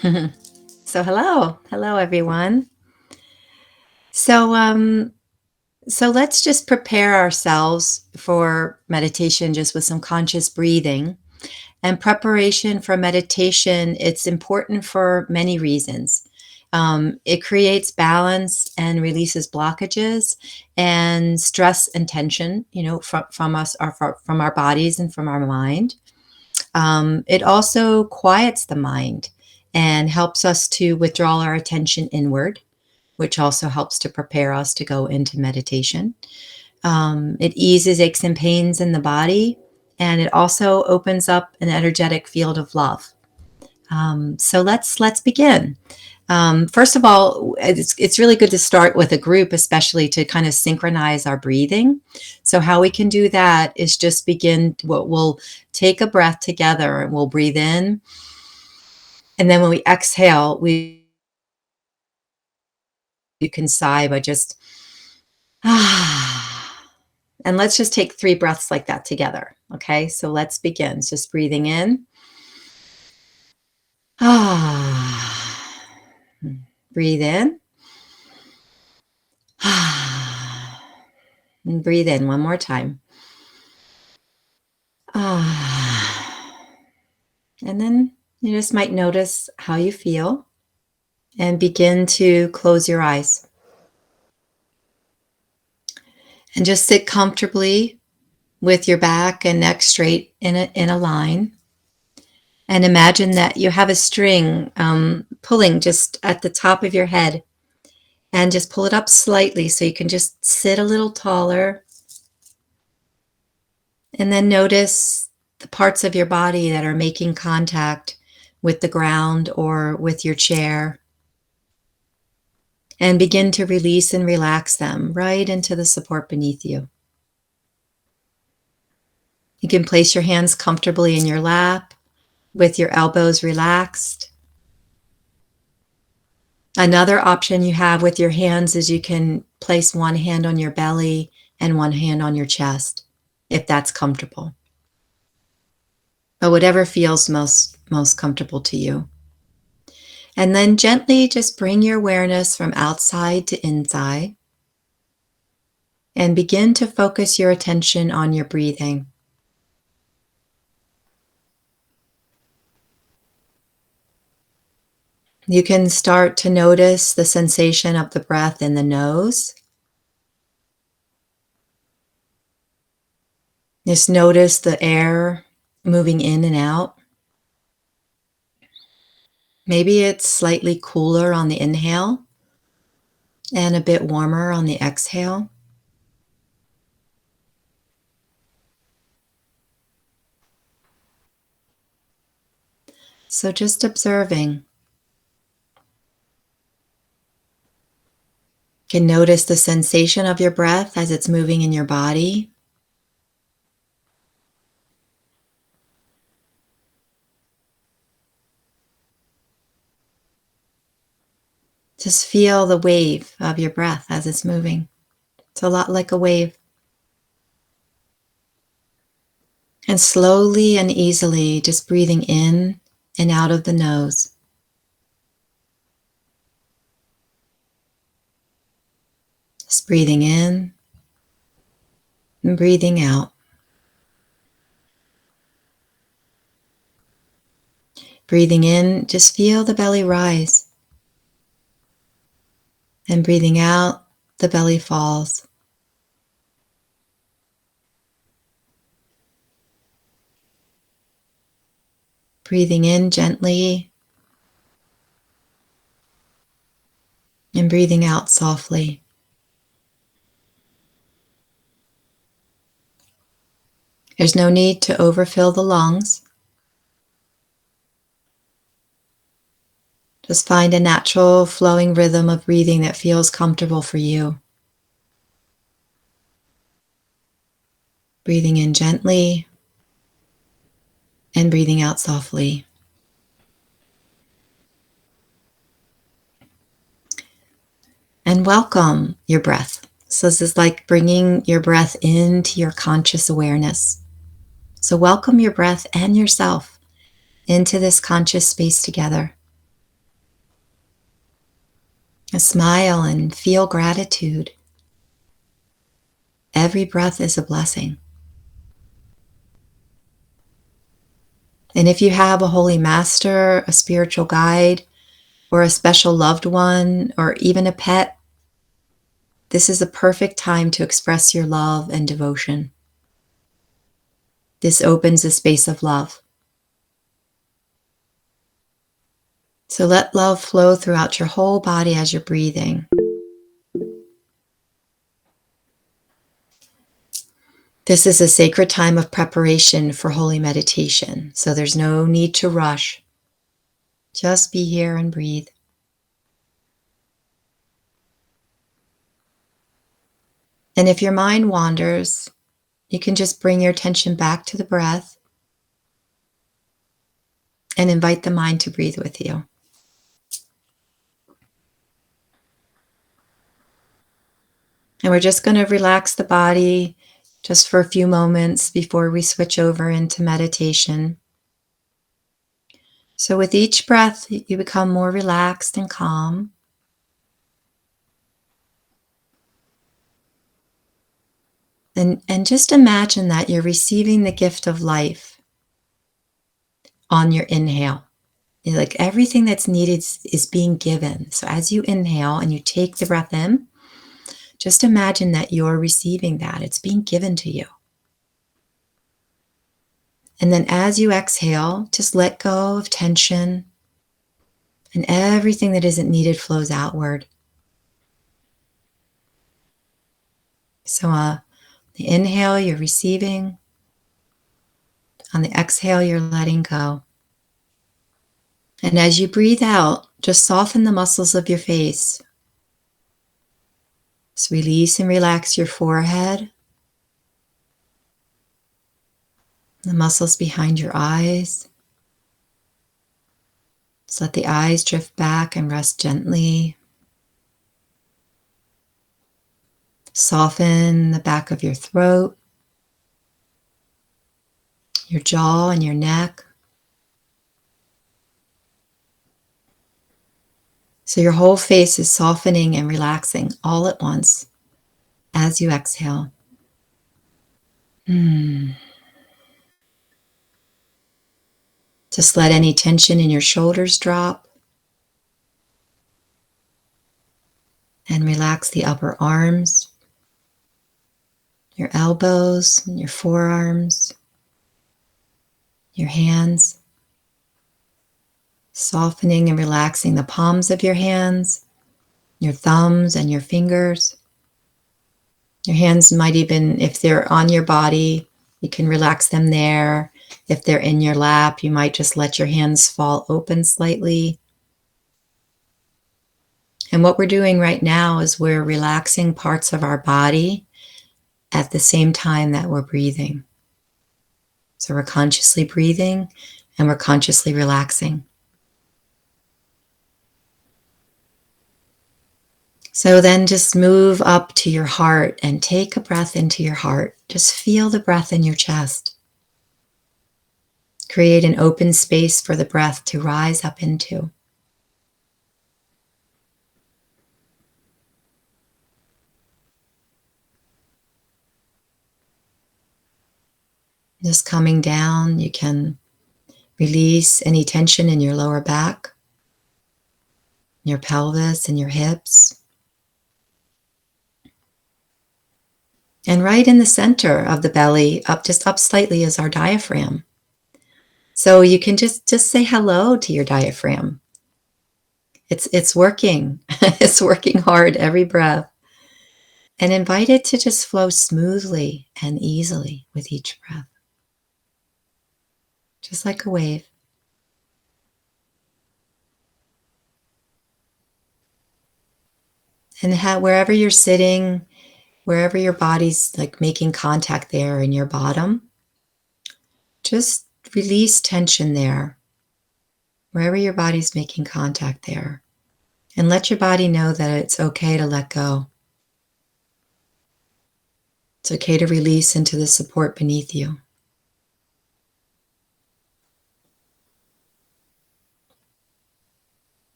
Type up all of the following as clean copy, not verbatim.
So hello everyone. So um so let's just prepare ourselves for meditation just with some conscious breathing. And preparation for meditation, it's important for many reasons. It creates balance and releases blockages and stress and tension, from us, from our bodies and from our mind. It also quiets the mind and helps us to withdraw our attention inward, which also helps to prepare us to go into meditation. It eases aches and pains in the body, and it also opens up an energetic field of love. So let's begin. First of all, it's really good to start with a group, especially to kind of synchronize our breathing. So how we can do that is just begin. We'll take a breath together, and we'll breathe in, and then when we exhale, we you can sigh by just and let's just take 3 breaths like that together. Okay, so let's begin. Just breathing in. Ah. Breathe in. And breathe in one more time. Ah. And then you just might notice how you feel and begin to close your eyes. And just sit comfortably with your back and neck straight in a line. And imagine that you have a string pulling just at the top of your head, and just pull it up slightly so you can just sit a little taller. And then notice the parts of your body that are making contact with the ground or with your chair. And begin to release and relax them right into the support beneath you. You can place your hands comfortably in your lap with your elbows relaxed. Another option you have with your hands is you can place one hand on your belly and one hand on your chest, if that's comfortable. But whatever feels most comfortable to you. And then gently just bring your awareness from outside to inside and begin to focus your attention on your breathing. You can start to notice the sensation of the breath in the nose. Just notice the air moving in and out. Maybe it's slightly cooler on the inhale and a bit warmer on the exhale. So just observing. You can notice the sensation of your breath as it's moving in your body. Just feel the wave of your breath as it's moving. It's a lot like a wave. And slowly and easily, just breathing in and out of the nose. Just breathing in and breathing out. Breathing in, just feel the belly rise. And breathing out, the belly falls. Breathing in gently and breathing out softly. There's no need to overfill the lungs. Just find a natural flowing rhythm of breathing that feels comfortable for you. Breathing in gently and breathing out softly. And welcome your breath. So this is like bringing your breath into your conscious awareness. So welcome your breath and yourself into this conscious space together. Smile and feel gratitude. Every breath is a blessing. And if you have a holy master, a spiritual guide, or a special loved one, or even a pet, this is a perfect time to express your love and devotion. This opens a space of love. So let love flow throughout your whole body as you're breathing. This is a sacred time of preparation for holy meditation, so there's no need to rush. Just be here and breathe. And if your mind wanders, you can just bring your attention back to the breath and invite the mind to breathe with you. And we're just going to relax the body just for a few moments before we switch over into meditation. So with each breath, you become more relaxed and calm. And just imagine that you're receiving the gift of life on your inhale. Like everything that's needed is being given. So as you inhale and you take the breath in, just imagine that you're receiving that. It's being given to you. And then as you exhale, just let go of tension, and everything that isn't needed flows outward. So the inhale, you're receiving. On the exhale, you're letting go. And as you breathe out, just soften the muscles of your face. Just release and relax your forehead, the muscles behind your eyes. Just let the eyes drift back and rest gently. Soften the back of your throat, your jaw and your neck. So your whole face is softening and relaxing all at once as you exhale. Just let any tension in your shoulders drop. And relax the upper arms, your elbows, and your forearms, your hands. Softening and relaxing the palms of your hands, your thumbs and your fingers. Your hands might even, if they're on your body, you can relax them there. If they're in your lap, you might just let your hands fall open slightly. And what we're doing right now is we're relaxing parts of our body at the same time that we're breathing. So we're consciously breathing and we're consciously relaxing. So then just move up to your heart and take a breath into your heart. Just feel the breath in your chest. Create an open space for the breath to rise up into. Just coming down, you can release any tension in your lower back, your pelvis, and your hips. And right in the center of the belly, just up slightly, is our diaphragm. So you can just say hello to your diaphragm. It's working. It's working hard every breath. And invite it to just flow smoothly and easily with each breath. Just like a wave. And wherever you're sitting, wherever your body's like making contact there in your bottom, just release tension there. Wherever your body's making contact there. And let your body know that it's okay to let go. It's okay to release into the support beneath you.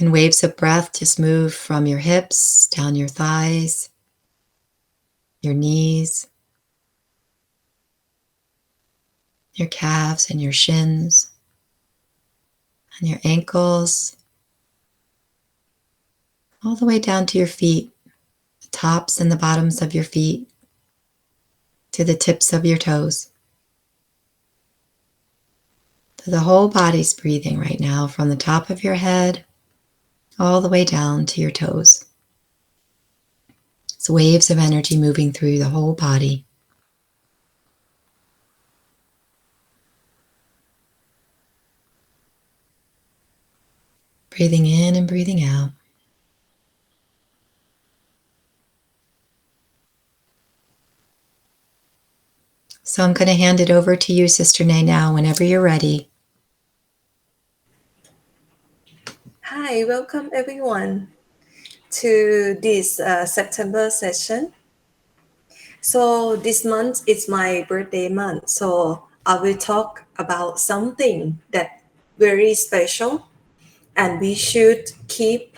And waves of breath just move from your hips, down your thighs, your knees, your calves and your shins, and your ankles, all the way down to your feet, the tops and the bottoms of your feet, to the tips of your toes. So the whole body's breathing right now from the top of your head all the way down to your toes. It's waves of energy moving through the whole body. Breathing in and breathing out. So I'm going to hand it over to you, Sister Nay, now, whenever you're ready. Hi, welcome everyone to this September session. So this month is my birthday month, so I will talk about something that very special, and we should keep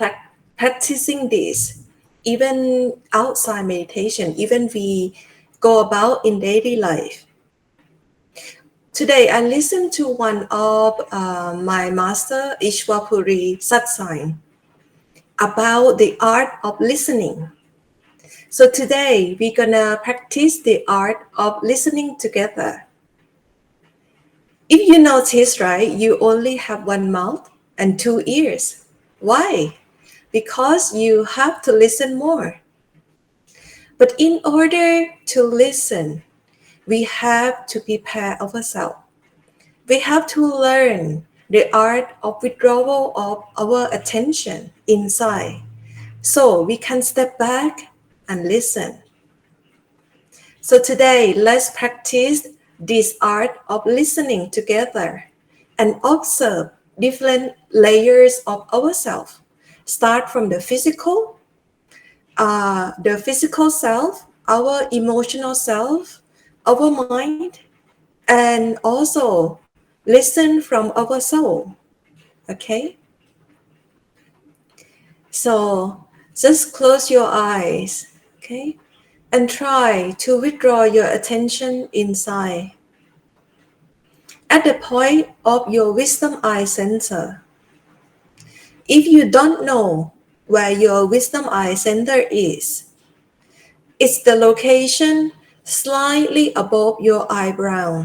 practicing this even outside meditation, even we go about in daily life. Today, I listened to one of my master Ishwapuri Satsang about the art of listening. So today we're gonna practice the art of listening together. If you notice, right, you only have one mouth and two ears. Why? Because you have to listen more. But in order to listen, we have to prepare ourselves. We have to learn the art of withdrawal of our attention inside so we can step back and listen. So today, let's practice this art of listening together and observe different layers of ourselves. Start from the physical self, our emotional self, our mind, and also listen from our soul. Okay? So just close your eyes. Okay? And try to withdraw your attention inside at the point of your wisdom eye center. If you don't know where your wisdom eye center is, it's the location slightly above your eyebrow.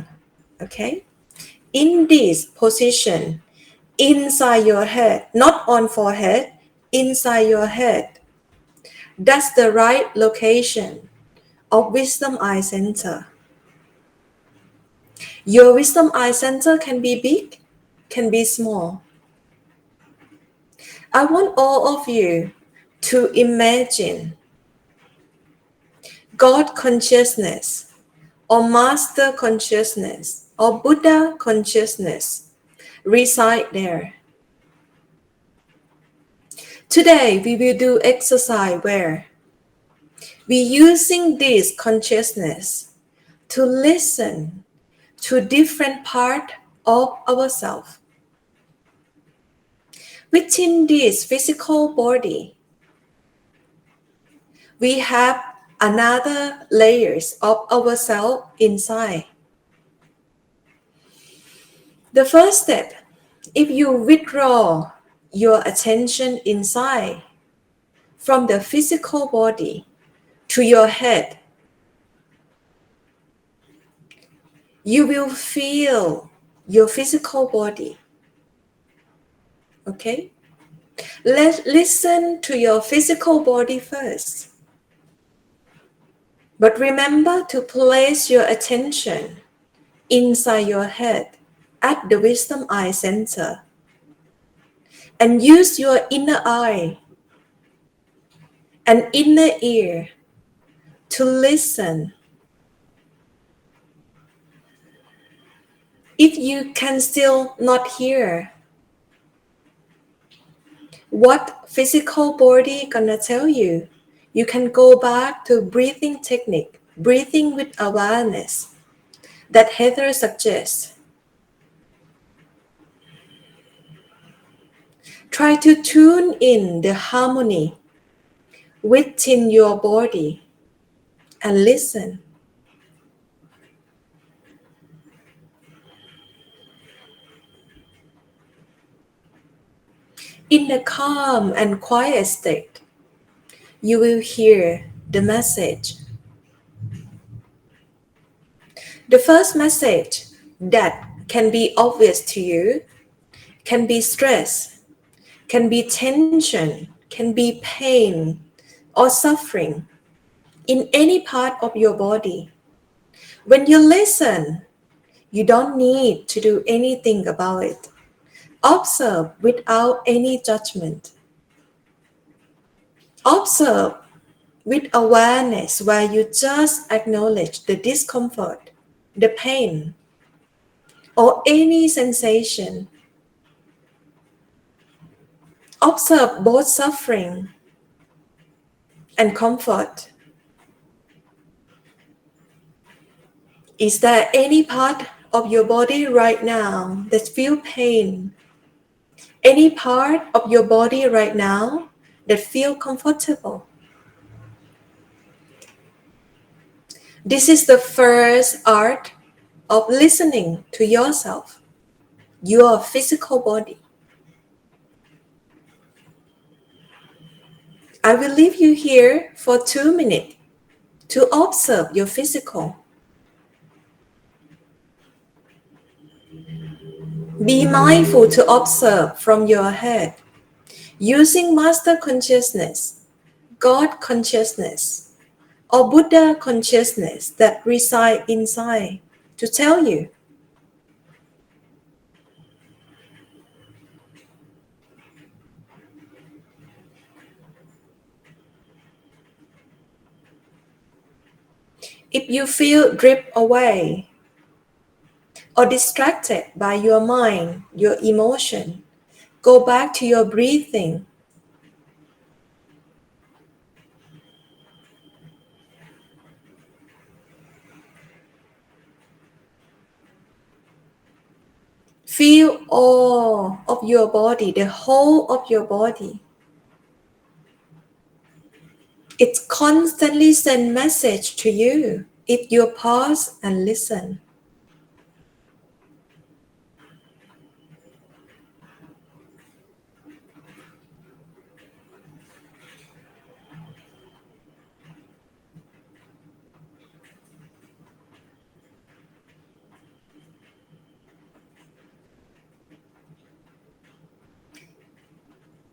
Okay? In this position, inside your head, not on forehead, inside your head, that's the right location of wisdom eye center. Your wisdom eye center can be big, can be small. I want all of you to imagine God consciousness or Master consciousness or Buddha consciousness reside there. Today we will do exercise where we're using this consciousness to listen to different part of ourselves. Within this physical body, we have another layers of ourselves inside. The first step, if you withdraw your attention inside from the physical body to your head, you will feel your physical body. Okay? Let's listen to your physical body first. But remember to place your attention inside your head at the wisdom eye center and use your inner eye and inner ear to listen. If you can still not hear what physical body gonna tell you, you can go back to breathing technique, breathing with awareness that Heather suggests. Try to tune in the harmony within your body and listen. In a calm and quiet state, you will hear the message. The first message that can be obvious to you can be stress, can be tension, can be pain or suffering in any part of your body. When you listen, you don't need to do anything about it. Observe without any judgment. Observe with awareness where you just acknowledge the discomfort, the pain, or any sensation. Observe both suffering and comfort. Is there any part of your body right now that feels pain? Any part of your body right now that feels comfortable? This is the first art of listening to yourself, your physical body. I will leave you here for 2 minutes to observe your physical. Be mindful to observe from your head, using Master Consciousness, God Consciousness, or Buddha Consciousness that reside inside to tell you. If you feel drift away or distracted by your mind, your emotion, go back to your breathing. Feel all of your body, the whole of your body. It constantly sends message to you if you pause and listen.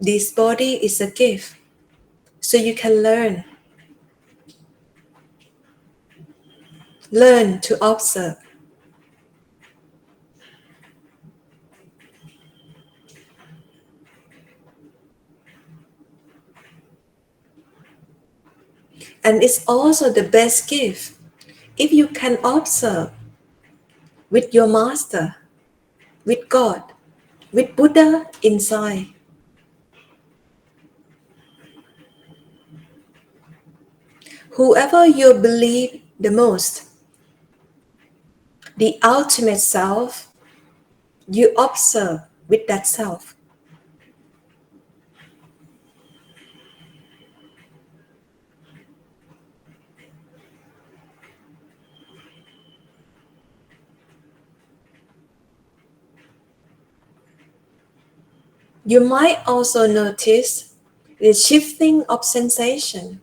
This body is a gift, so you can learn. Learn to observe. And it's also the best gift if you can observe with your master, with God, with Buddha inside. Whoever you believe the most, the ultimate self, you observe with that self. You might also notice the shifting of sensation,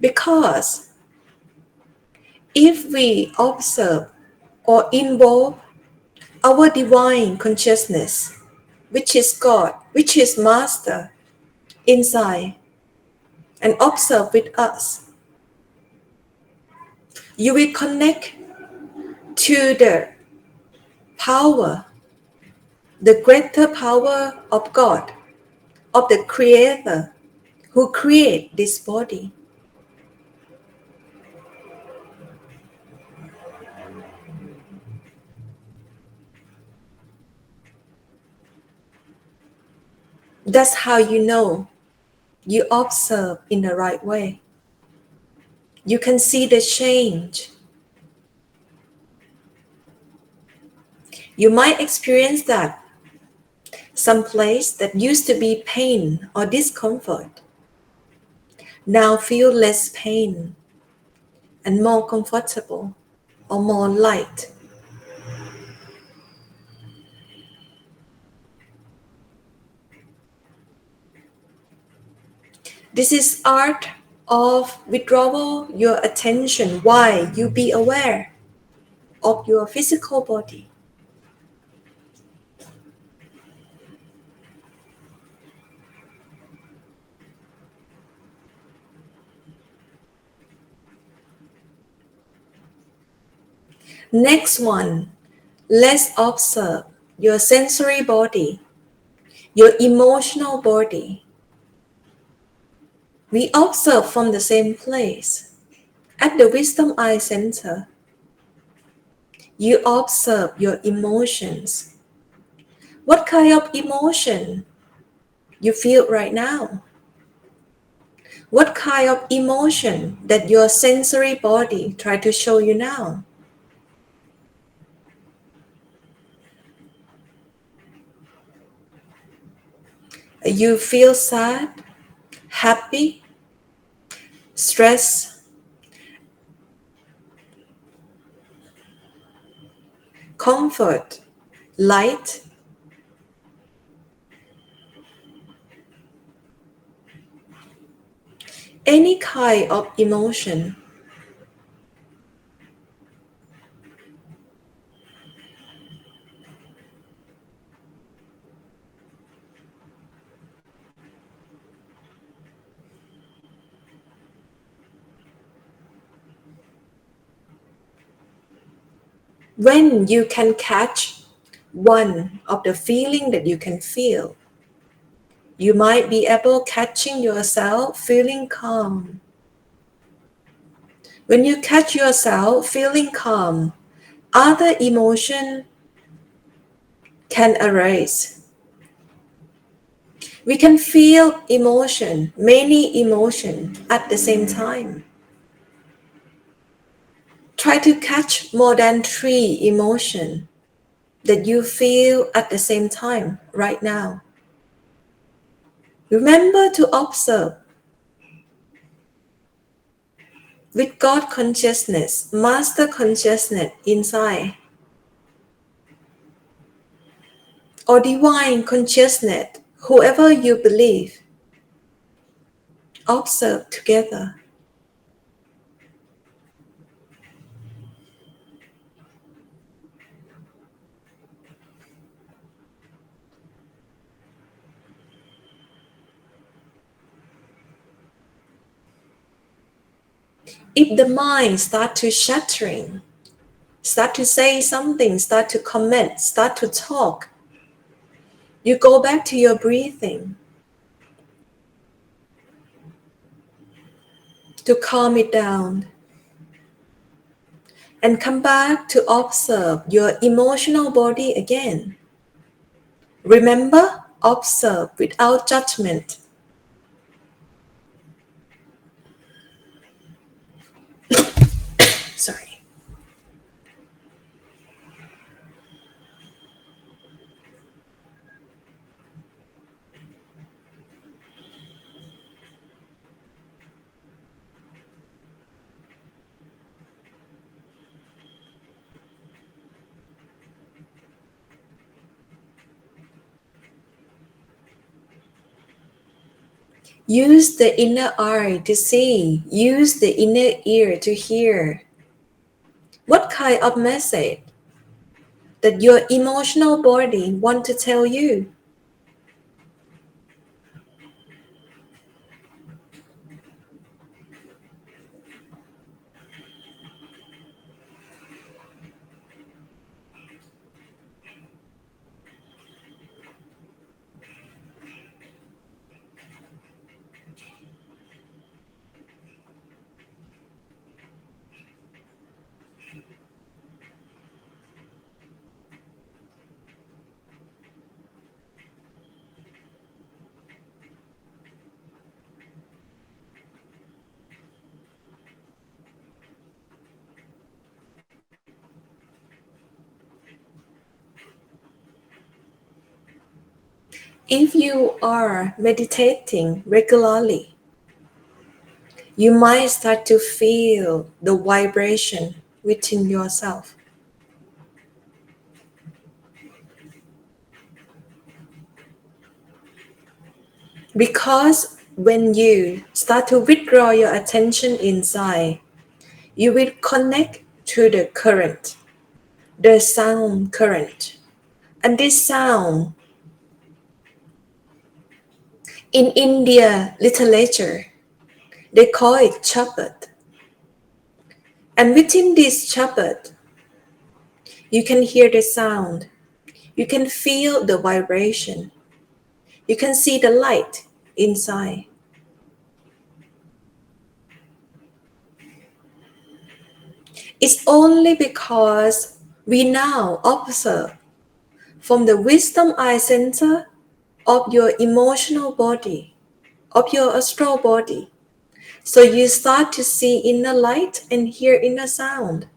because if we observe or involve our divine consciousness, which is God, which is Master, inside, and observe with us, you will connect to the power, the greater power of God, of the Creator who created this body. That's how you know you observe in the right way. You can see the change. You might experience that Some place that used to be pain or discomfort now feel less pain and more comfortable or more light. This is art of withdrawal your attention while you be aware of your physical body. Next one, let's observe your sensory body, your emotional body. We observe from the same place. At the Wisdom Eye Center, you observe your emotions. What kind of emotion you feel right now? What kind of emotion that your sensory body try to show you now? You feel sad, happy, stress, comfort, light. Any kind of emotion. When you can catch one of the feeling that you can feel, you might be able catching yourself feeling calm. When you catch yourself feeling calm, other emotion can arise. We can feel emotion, many emotion at the same time. Try to catch more than 3 emotion that you feel at the same time right now. Remember to observe with God consciousness, master consciousness inside, or divine consciousness, whoever you believe. Observe together. If the mind start to shattering, start to say something, start to comment, start to talk, you go back to your breathing to calm it down and come back to observe your emotional body again. Remember, observe without judgment. Sorry. Use the inner eye to see. Use the inner ear to hear. What kind of message that your emotional body want to tell you? If you are meditating regularly, you might start to feel the vibration within yourself. Because when you start to withdraw your attention inside, you will connect to the current, the sound current. And this sound, in India literature, they call it Shabad. And within this Shabad, you can hear the sound, you can feel the vibration, you can see the light inside. It's only because we now observe from the wisdom eye center of your emotional body, of your astral body. So you start to see inner light and hear inner sound.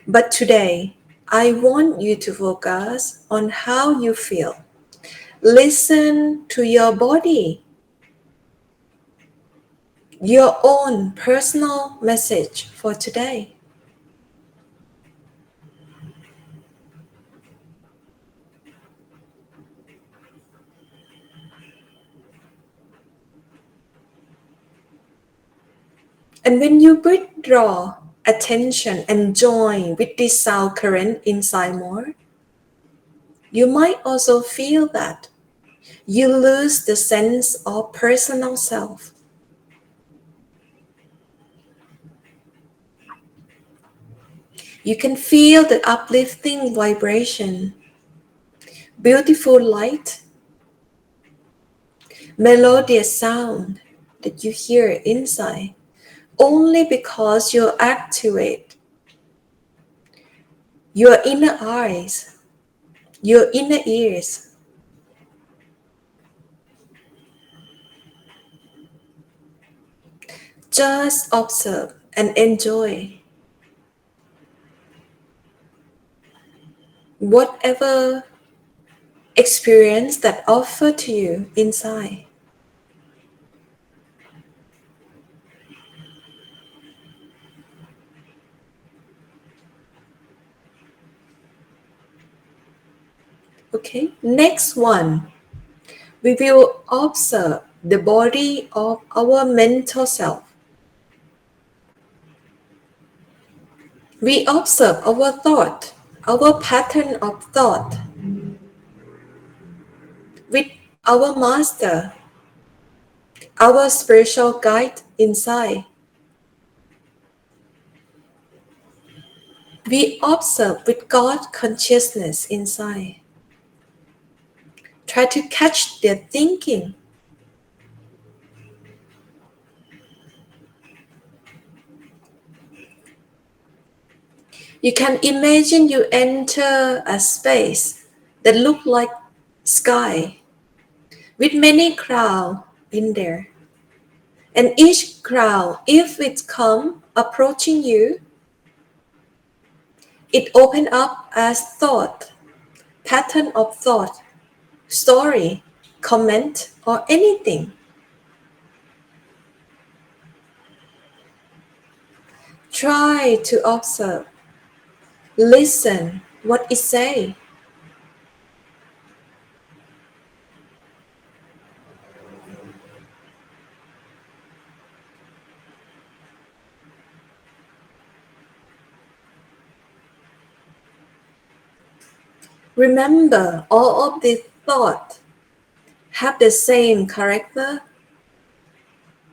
But today, I want you to focus on how you feel. Listen to your body, your own personal message for today. And when you withdraw attention and join with this sound current inside more, you might also feel that you lose the sense of personal self. You can feel the uplifting vibration, beautiful light, melodious sound that you hear inside only because you activate your inner eyes, your inner ears. Just observe and enjoy whatever experience that offer to you inside. Okay, next one, we will observe the body of our mental self. We observe our thought, our pattern of thought with our master, our spiritual guide inside. We observe with God consciousness inside. Try to catch their thinking. You can imagine you enter a space that look like sky with many clouds in there. And each cloud, if it come approaching you, it open up as thought, pattern of thought, story, comment, or anything. Try to observe, listen what it say. Remember, all of these thoughts have the same character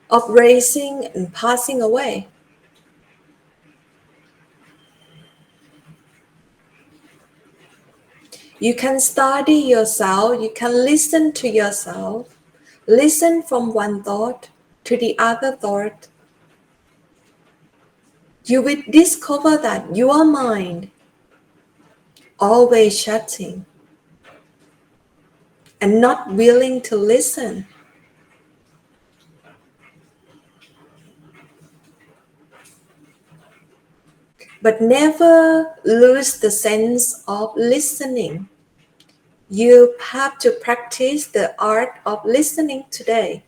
of rising and passing away. You can study yourself, you can listen to yourself, listen from one thought to the other thought. You will discover that your mind always shutting and not willing to listen. But never lose the sense of listening. You have to practice the art of listening today.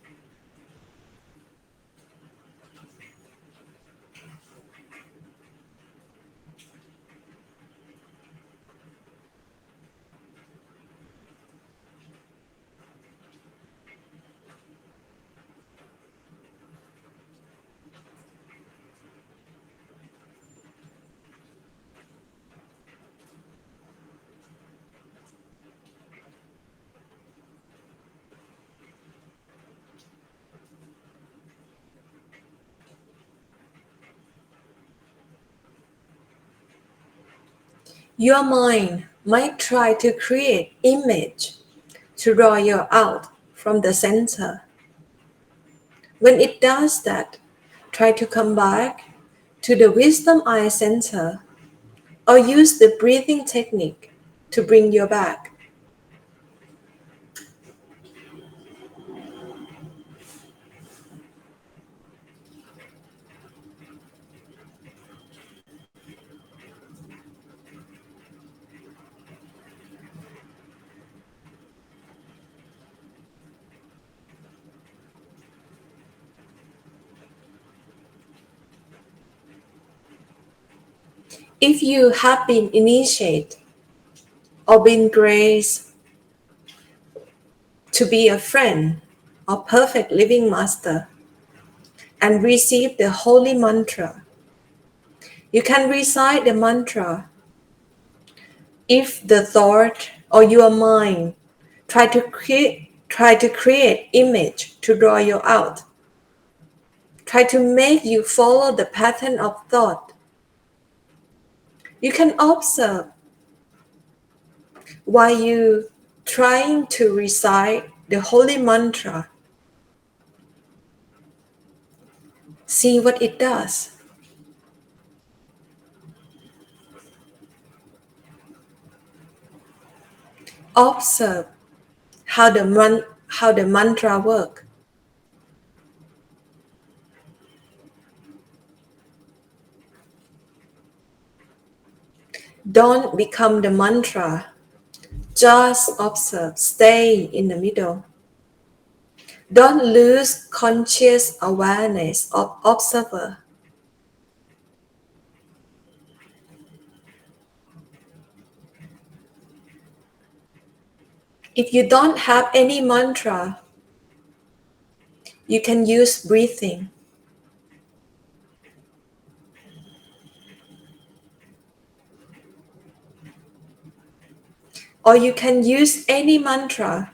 Your mind might try to create image to draw you out from the center. When it does that, try to come back to the wisdom eye center or use the breathing technique to bring you back. If you have been initiated or been graced to be a friend or perfect living master and receive the holy mantra, you can recite the mantra. If the thought or your mind try to create image to draw you out, try to make you follow the pattern of thought, you can observe while you trying to recite the holy mantra. See what it does. Observe how the mantra work. Don't become the mantra. Just observe. Stay in the middle. Don't lose conscious awareness of observer. If you don't have any mantra, you can use breathing. Or you can use any mantra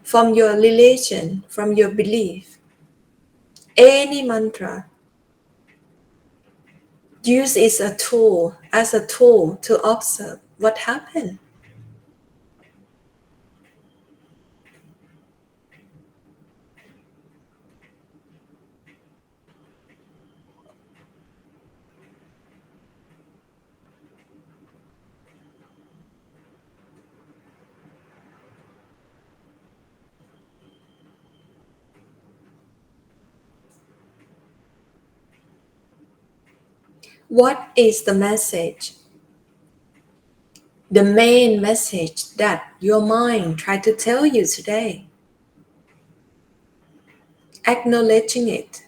from your religion, from your belief. Any mantra. Use it as a tool to observe what happened. What is the message? The main message that your mind tried to tell you today. Acknowledging it.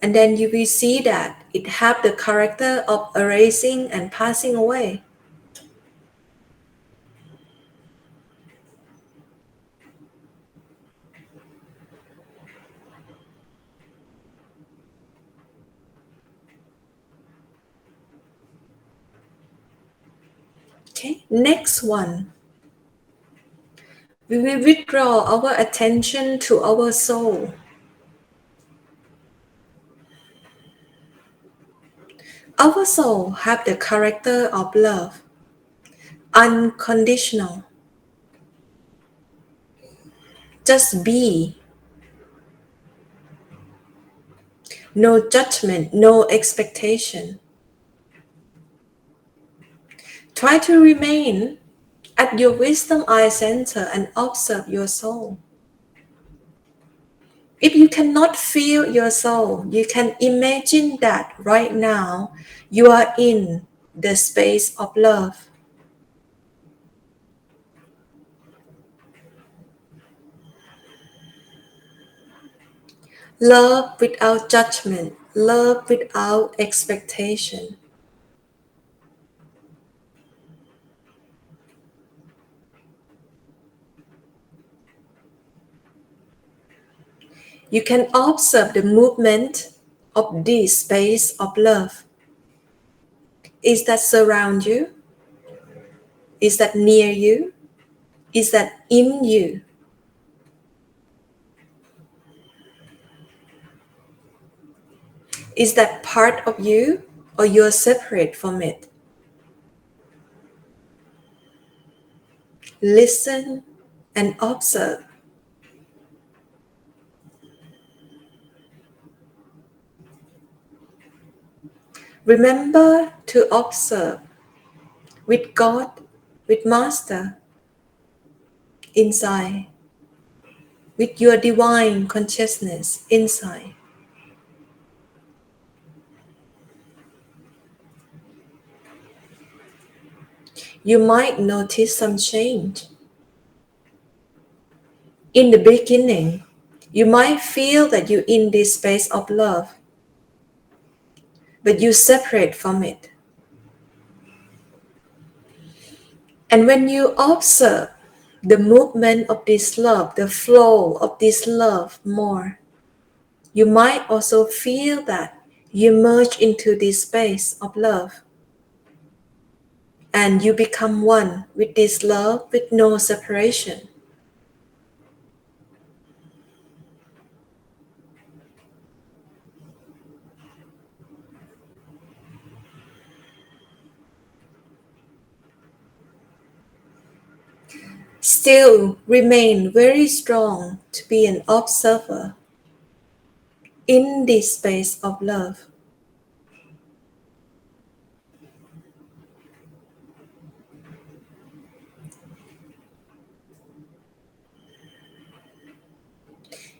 And then you will see that it have the character of erasing and passing away. Okay, next one. We will withdraw our attention to our soul. Our soul have the character of love, unconditional. Just be. No judgment, no expectation. Try to remain at your wisdom eye center and observe your soul. If you cannot feel your soul, you can imagine that right now you are in the space of love. Love without judgment, love without expectation. You can observe the movement of this space of love. Is that surround you? Is that near you? Is that in you? Is that part of you or you're separate from it? Listen and observe. Remember to observe with God, with Master, inside, with your divine consciousness inside. You might notice some change. In the beginning, you might feel that you're in this space of love, but you separate from it. And when you observe the movement of this love, the flow of this love more, you might also feel that you merge into this space of love and you become one with this love with no separation. Still remain very strong to be an observer in this space of love.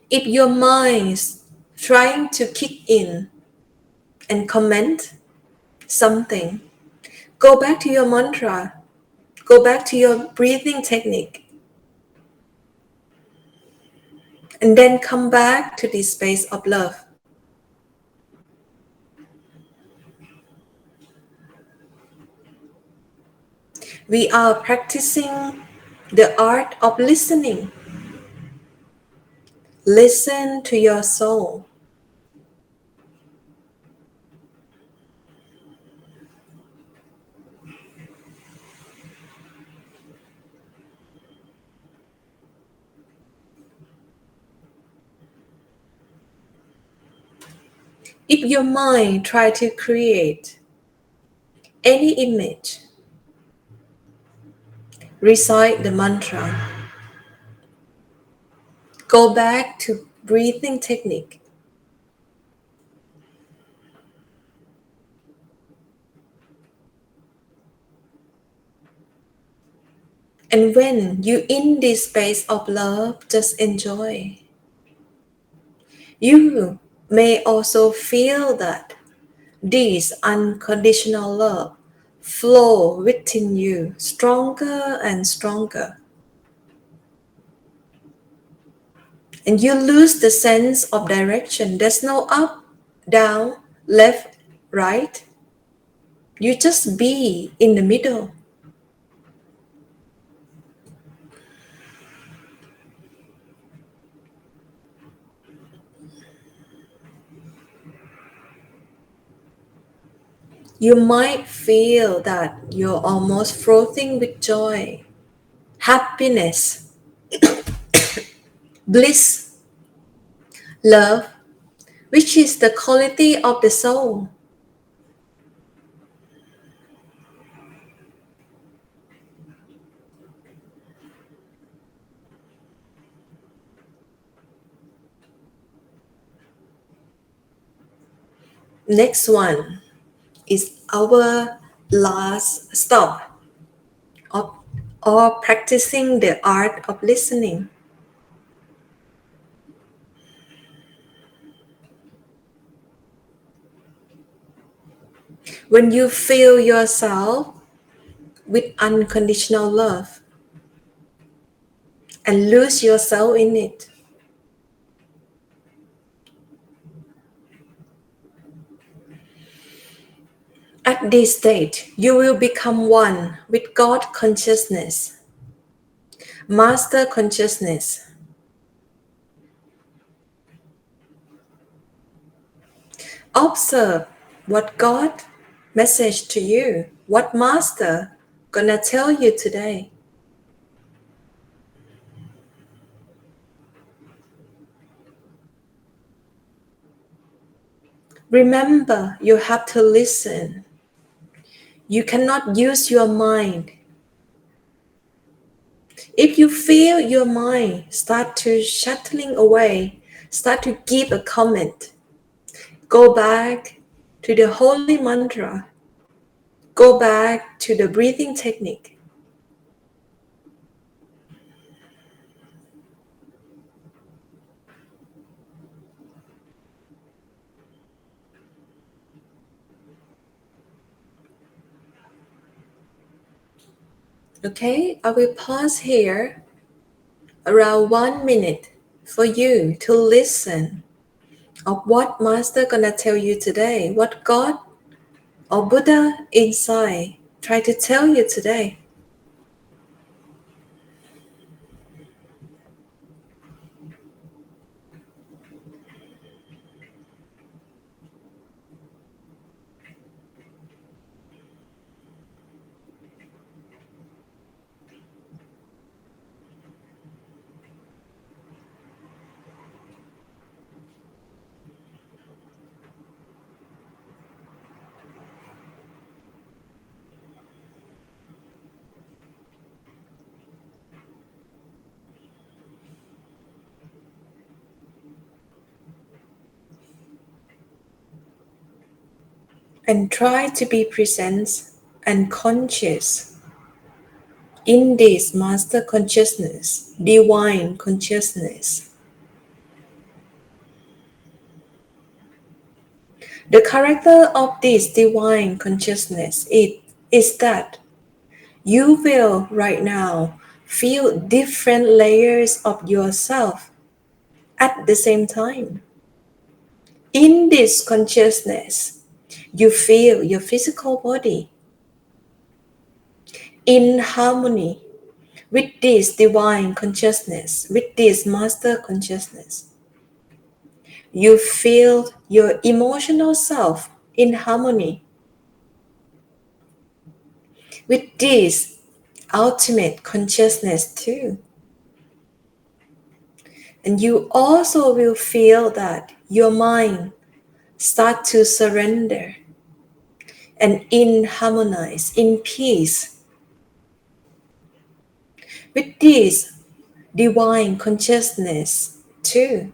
If your mind is trying to kick in and comment something, go back to your mantra, go back to your breathing technique, and then come back to this space of love. We are practicing the art of listening. Listen to your soul. If your mind tries to create any image, recite the mantra. Go back to breathing technique. And when you in this space of love, just enjoy. You may also feel that this unconditional love flow within you stronger and stronger. And you lose the sense of direction. There's no up, down, left, right. You just be in the middle. You might feel that you're almost floating with joy, happiness, bliss, love, which is the quality of the soul. Next one is our last stop of or practicing the art of listening. When you fill yourself with unconditional love and lose yourself in it, at this state, you will become one with God consciousness, Master consciousness. Observe what God message to you, what Master gonna tell you today. Remember, you have to listen. You cannot use your mind. If you feel your mind start to shuttling away, start to give a comment, go back to the holy mantra, go back to the breathing technique. Okay, I will pause here around 1 minute for you to listen of what Master gonna tell you today, what God or Buddha inside try to tell you today. And try to be present and conscious in this master consciousness, divine consciousness. The character of this divine consciousness is that you will right now feel different layers of yourself at the same time. In this consciousness, you feel your physical body in harmony with this divine consciousness, with this master consciousness. You feel your emotional self in harmony with this ultimate consciousness too. And you also will feel that your mind start to surrender and in harmonize, in peace with this divine consciousness too.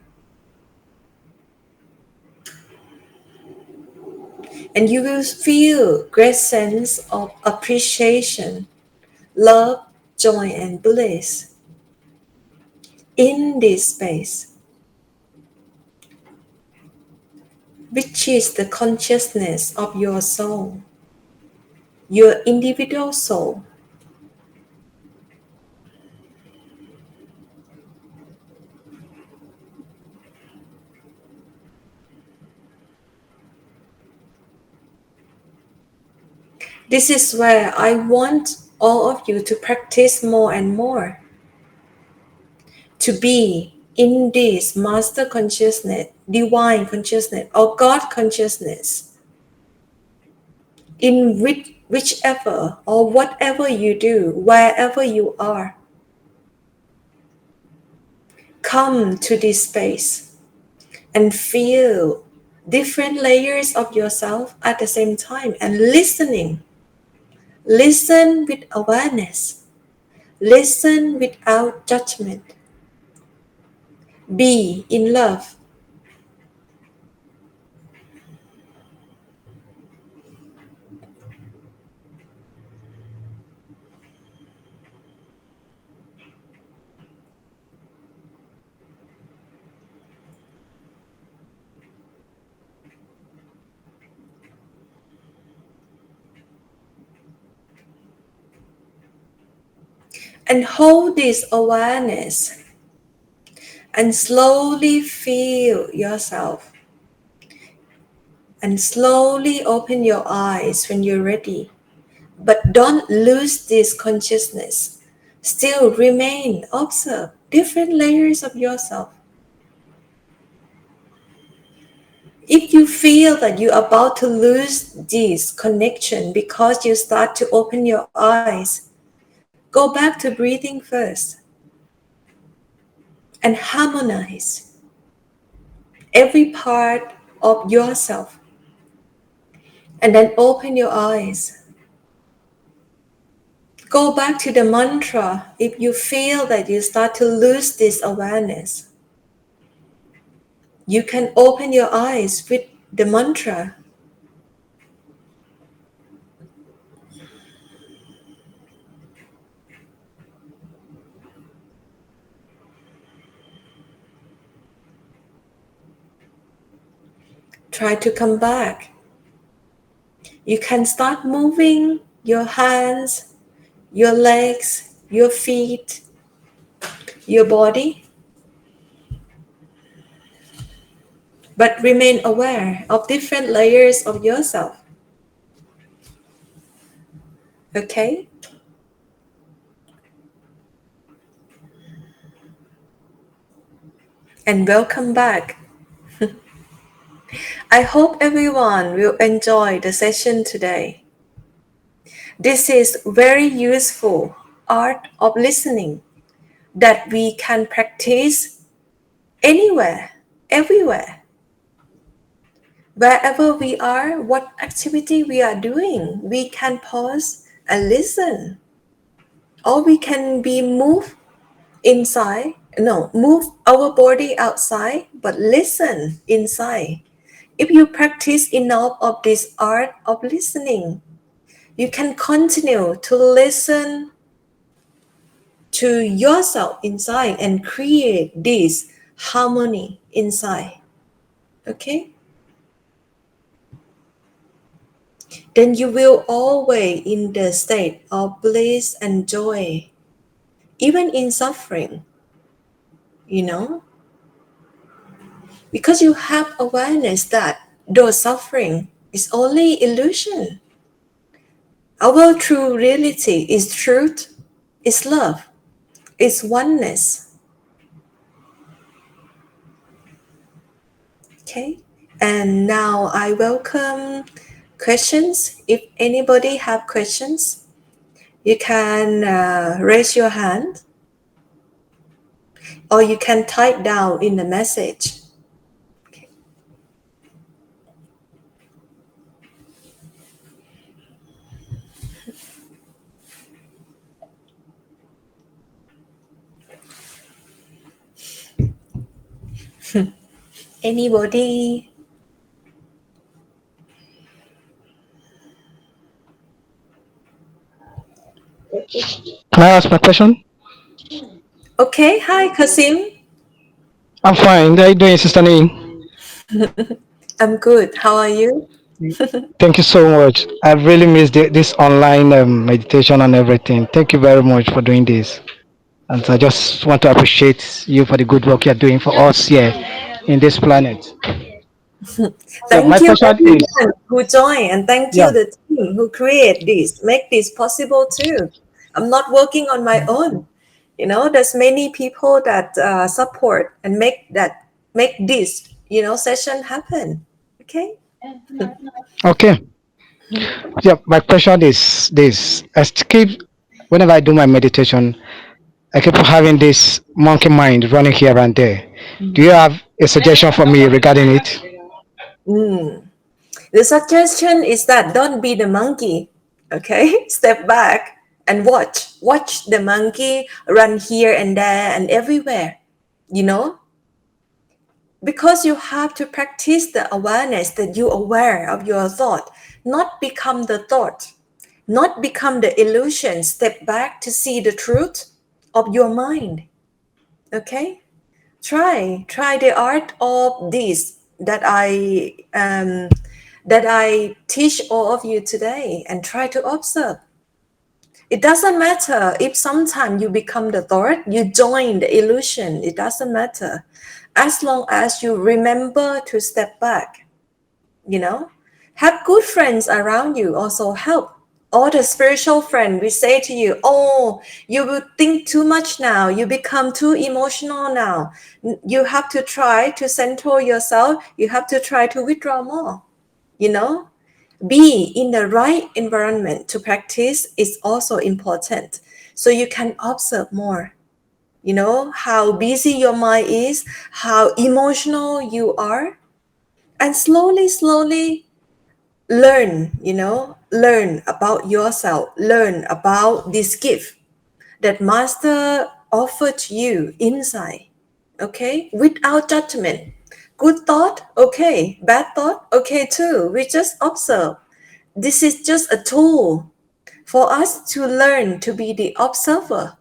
And you will feel great sense of appreciation, love, joy, and bliss in this space, which is the consciousness of your soul, your individual soul. This is where I want all of you to practice more and more, to be in this master consciousness, divine consciousness, or God consciousness, in whichever or whatever you do, wherever you are. Come to this space and feel different layers of yourself at the same time and listening. Listen with awareness. Listen without judgment. Be in love. and hold this awareness and slowly feel yourself and slowly open your eyes when you're ready. But don't lose this consciousness. Still remain, observe different layers of yourself. If you feel that you're about to lose this connection because you start to open your eyes, go back to breathing first and harmonize every part of yourself. And then open your eyes. Go back to the mantra if you feel that you start to lose this awareness. You can open your eyes with the mantra. Try to come back. You can start moving your hands, your legs, your feet, your body, but remain aware of different layers of yourself. Okay? And welcome back. I hope everyone will enjoy the session today. This is very useful art of listening that we can practice anywhere, everywhere. Wherever we are, what activity we are doing, we can pause and listen. Or we can be moved inside, no, move our body outside, but listen inside. If you practice enough of this art of listening, you can continue to listen to yourself inside and create this harmony inside. Okay? Then you will always in the state of bliss and joy, even in suffering, you know? Because you have awareness that though suffering is only illusion, our true reality is truth, is love, is oneness. Okay? And now I welcome questions. If anybody have questions, you can raise your hand or you can type down in the message. Okay. Anybody? Can I ask my question? Okay, hi Kasim. I'm fine. How are you doing, Sister Nee? I'm good. How are you? Thank you so much. I've really missed this online meditation and everything. Thank you very much for doing this. And I just want to appreciate you for the good work you're doing for us here in this planet. So my Thank you question is, everyone who joined and thank yeah, you the team who create this, make this possible too. I'm not working on my own. You know, there's many people that support and make this, session happen. Okay. okay. Yeah, my question is this. Whenever I do my meditation, I keep having this monkey mind running here and there. Do you have a suggestion for me regarding it? Mm. The suggestion is that don't be the monkey. Okay, step back and watch the monkey run here and there and everywhere, you know, because you have to practice the awareness that you're aware of your thought, not become the thought, not become the illusion. Step back to see the truth of your mind. Okay, try the art of this that I teach all of you today, and try to observe It doesn't matter if sometimes you become the thought, you join the illusion. It doesn't matter. As long as you remember to step back, you know, have good friends around you also help. Or the spiritual friend will say to you, oh, you will think too much now. You become too emotional now. You have to try to center yourself. You have to try to withdraw more, you know. Be in the right environment to practice is also important. So you can observe more, you know, how busy your mind is, how emotional you are, and slowly learn, you know, learn about yourself, learn about this gift that master offered to you inside, okay, without judgment. Good thought, okay. Bad thought, okay too. We just observe. This is just a tool for us to learn to be the observer,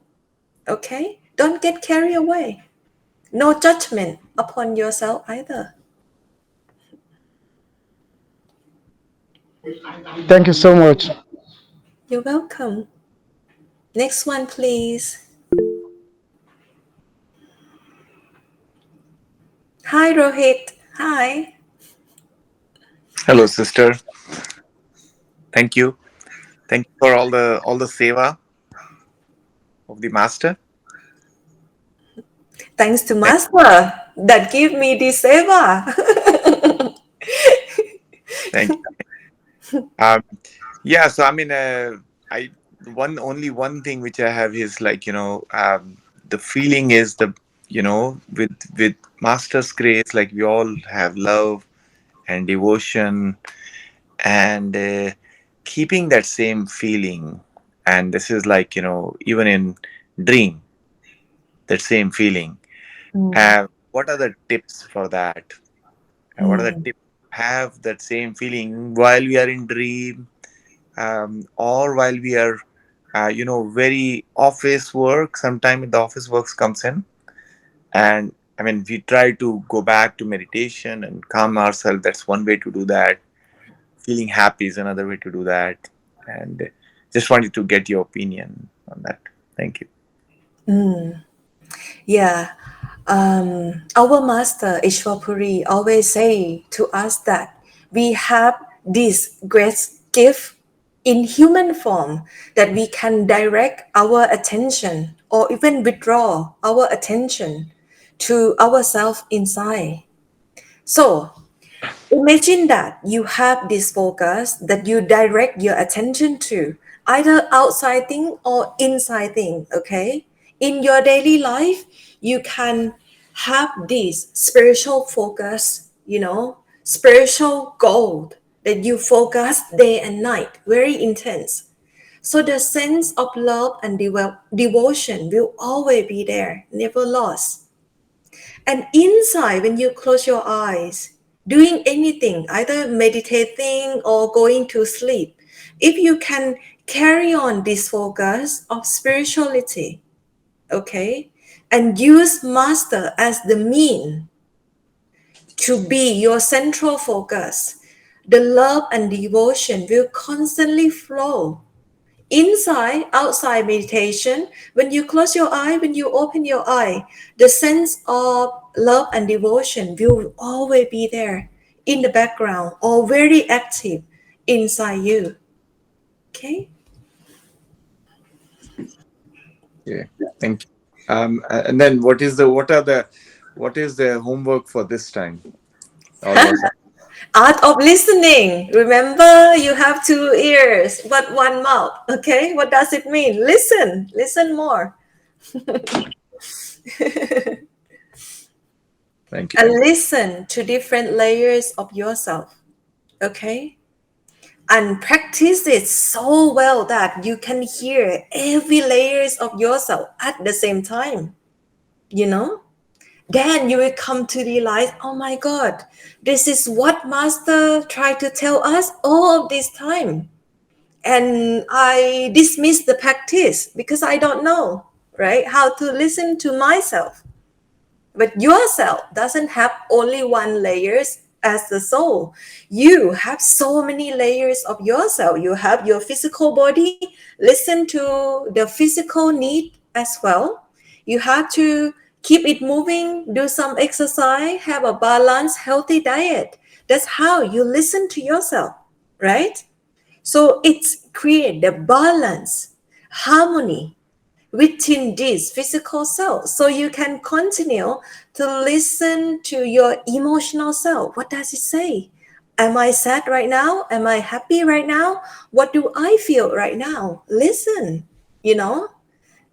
okay. Don't get carried away. No judgment upon yourself either. Thank you so much. You're welcome. Next one, please. Hi, Rohit. Hi. Hello, sister. Thank you. Thank you for all the seva of the master. Thanks to Thank, Master that give me this seva. thank you. Yeah. So I mean, I only one thing which I have is like the feeling is with master's grace, like we all have love and devotion and keeping that same feeling. And this is like even in dream, that same feeling. Mm, What are the tips for that? What are the mm, tips to have that same feeling while we are in dream, or while we are, very office work? Sometimes the office works comes in, and I mean we try to go back to meditation and calm ourselves. That's one way to do that. Feeling happy is another way to do that. And just wanted to get your opinion on that. Thank you. mm. Yeah. Our master Ishwapuri always say to us that we have this great gift in human form that we can direct our attention or even withdraw our attention to ourselves inside. So imagine that you have this focus that you direct your attention to either outside thing or inside thing, okay? In your daily life, you can have this spiritual focus, you know, spiritual goal that you focus day and night, very intense. So the sense of love and devotion will always be there, never lost. And inside, when you close your eyes, doing anything, either meditating or going to sleep, if you can carry on this focus of spirituality, okay, and use master as the mean to be your central focus, the love and devotion will constantly flow inside outside meditation. When you close your eye, when you open your eye, the sense of love and devotion will always be there in the background or very active inside you. Okay. Yeah. Thank you. And then what is the homework for this time? All of us. Art of listening. Remember, you have two ears but one mouth. Okay, what does it mean? Listen more. Thank you. And listen to different layers of yourself. Okay, and practice it so well that you can hear every layers of yourself at the same time, you know. Then you will come to realize, oh my god, this is what master tried to tell us all of this time, and I dismiss the practice because I don't know, right, how to listen to myself. But yourself doesn't have only one layers as the soul, you have so many layers of yourself. You have your physical body, listen to the physical need as well. You have to keep it moving, do some exercise, have a balanced, healthy diet. That's how you listen to yourself, right? So it's create the balance, harmony within this physical self. So you can continue to listen to your emotional self. What does it say? Am I sad right now? Am I happy right now? What do I feel right now? Listen, you know?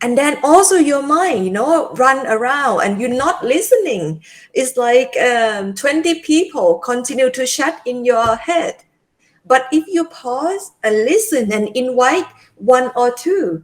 And then also your mind, run around and you're not listening. It's like 20 people continue to chat in your head. But if you pause and listen and invite one or two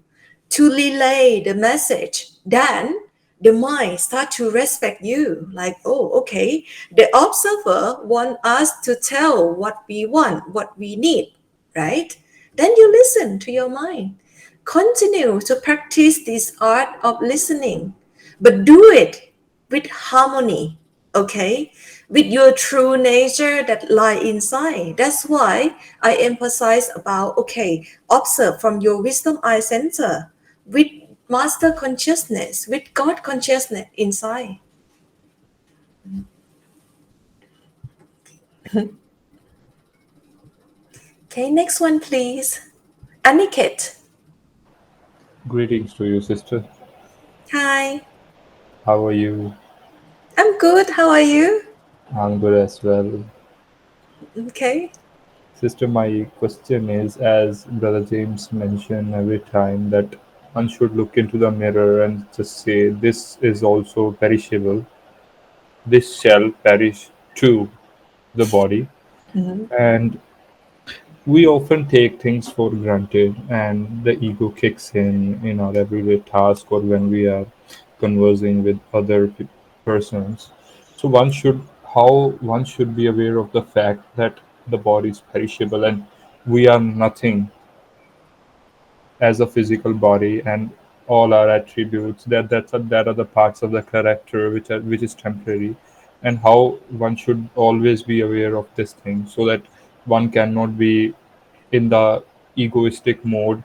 to relay the message, then the mind start to respect you. Like, oh, okay, the observer want us to tell what we want, what we need, right? Then you listen to your mind. Continue to practice this art of listening, but do it with harmony, okay? With your true nature that lie inside. That's why I emphasize about, okay, observe from your wisdom eye center with master consciousness, with God consciousness inside. Okay, next one, please. Aniket. Greetings to you, sister. Hi. How are you? I'm good. How are you? I'm good as well. Okay. Sister, my question is, as Brother James mentioned every time, that one should look into the mirror and just say, this is also perishable. This shall perish too, the body. Mhm. And we often take things for granted, and the ego kicks in our everyday task or when we are conversing with other persons. So one should be aware of the fact that the body is perishable and we are nothing as a physical body, and all our attributes that are the parts of the character which is temporary, and how one should always be aware of this thing so that one cannot be in the egoistic mode,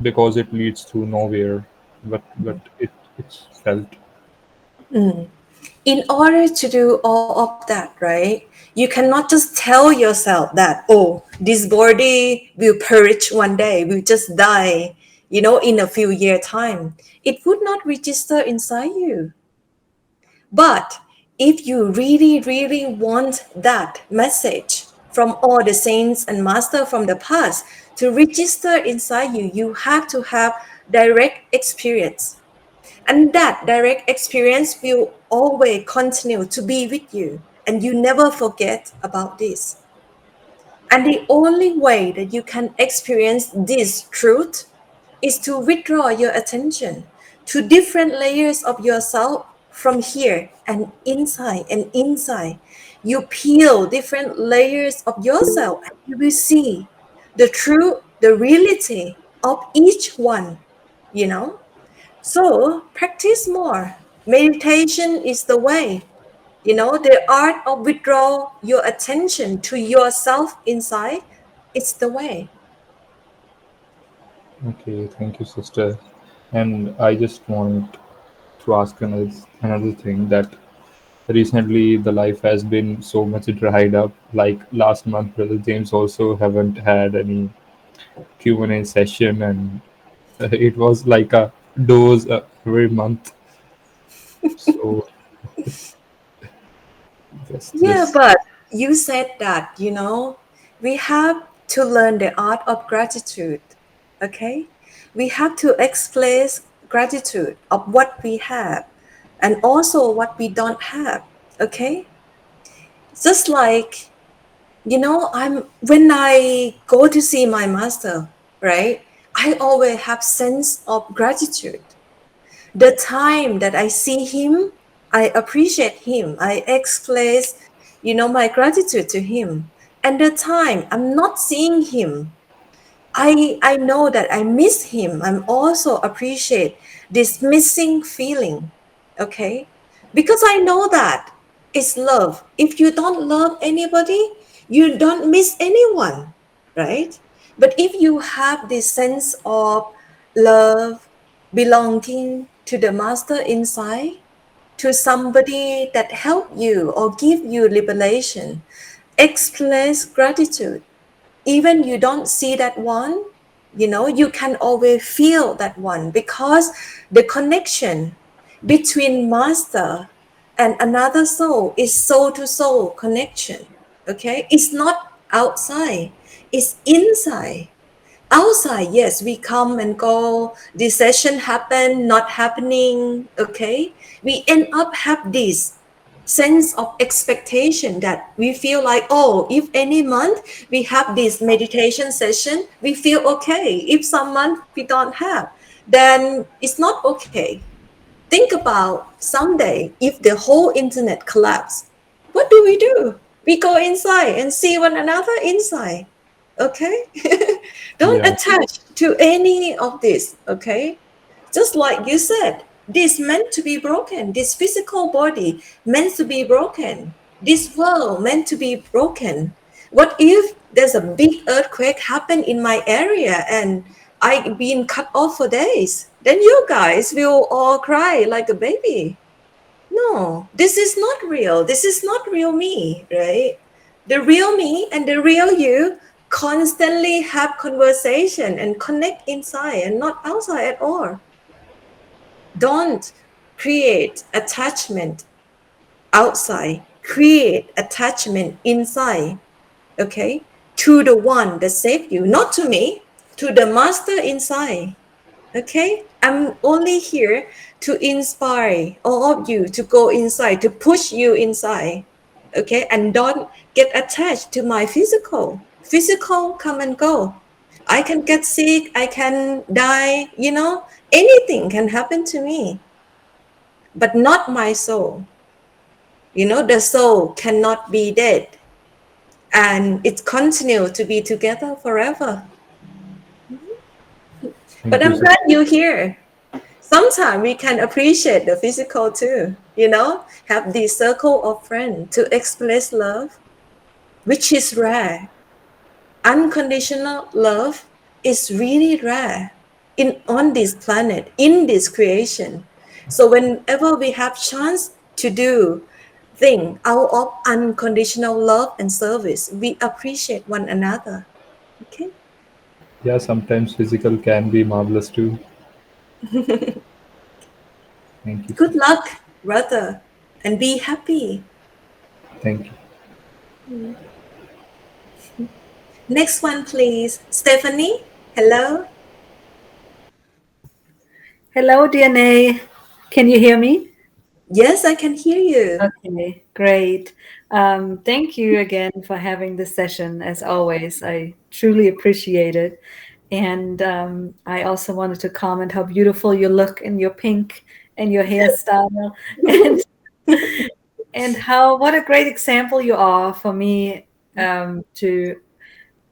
because it leads to nowhere, but it's felt. Mm. In order to do all of that, right, you cannot just tell yourself that, oh, this body will perish one day, will just die, in a few year time. It would not register inside you. But if you really, really want that message from all the saints and master from the past to register inside you, you have to have direct experience. And that direct experience will always continue to be with you. And you never forget about this. And the only way that you can experience this truth is to withdraw your attention to different layers of yourself from here and inside and inside. You peel different layers of yourself and you will see the reality of each one, you know? So practice more. Meditation is the way. The art of withdraw your attention to yourself inside, it's the way. Okay, thank you, sister. And I just want to ask another thing, that recently the life has been so much dried up. Like last month, Brother James also haven't had any Q&A session, and it was like a dose every month. So just Yeah, this. but you said that, we have to learn the art of gratitude. Okay? We have to express gratitude of what we have and also what we don't have. Okay? Just like, I'm when I go to see my master, right? I always have sense of gratitude. The time that I see him, I appreciate him. I express, my gratitude to him. And the time I'm not seeing him, I know that I miss him. I'm also appreciate this missing feeling. Okay? Because I know that is love. If you don't love anybody, you don't miss anyone, right? But if you have this sense of love, belonging to the master inside, to somebody that help you or give you liberation, express gratitude. Even you don't see that one, you can always feel that one, because the connection between master and another soul is soul to soul connection. Okay, it's not outside, it's inside. Outside, yes, we come and go, this session happen, not happening. Okay, we end up have this sense of expectation that we feel like, oh, if any month we have this meditation session, we feel okay. If some month we don't have, then it's not okay. Think about someday if the whole internet collapse, what do? We go inside and see one another inside. Okay. Don't Yeah. attach to any of this. Okay, just like you said, this meant to be broken. This physical body meant to be broken. This world meant to be broken. What if there's a big earthquake happen in my area and I've been cut off for days? Then you guys will all cry like a baby. No, this is not real. This is not real me, right? The real me and the real you constantly have conversation and connect inside and not outside at all. Don't create attachment outside, create attachment inside, okay? To the one that saved you, not to me, to the master inside, okay? I'm only here to inspire all of you to go inside, to push you inside, okay? And don't get attached to my physical. Physical come and go. I can get sick, I can die, anything can happen to me, but not my soul. The soul cannot be dead, and it continues to be together forever. But Thank you I'm so glad you're here. Sometimes we can appreciate the physical too, have this circle of friends to express love, which is rare. Unconditional love is really rare on this planet, in this creation. So whenever we have chance to do thing out of unconditional love and service, we appreciate one another. Okay. Yeah, sometimes physical can be marvelous too. Thank you. Good luck, brother, and be happy. Thank you. Next one, please. Stephanie, hello. Hello, DNA. Can you hear me? Yes, I can hear you. Okay, great. Thank you again for having this session. As always, I truly appreciate it. And I also wanted to comment how beautiful you look in your pink and your hairstyle, and what a great example you are for me to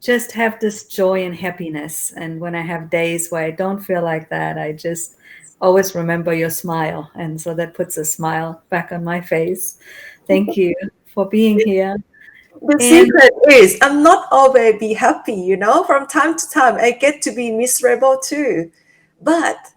just have this joy and happiness. And when I have days where I don't feel like that, I just always remember your smile. And so that puts a smile back on my face. Thank you for being here. The And secret is I'm not always be happy, From time to time, I get to be miserable too. But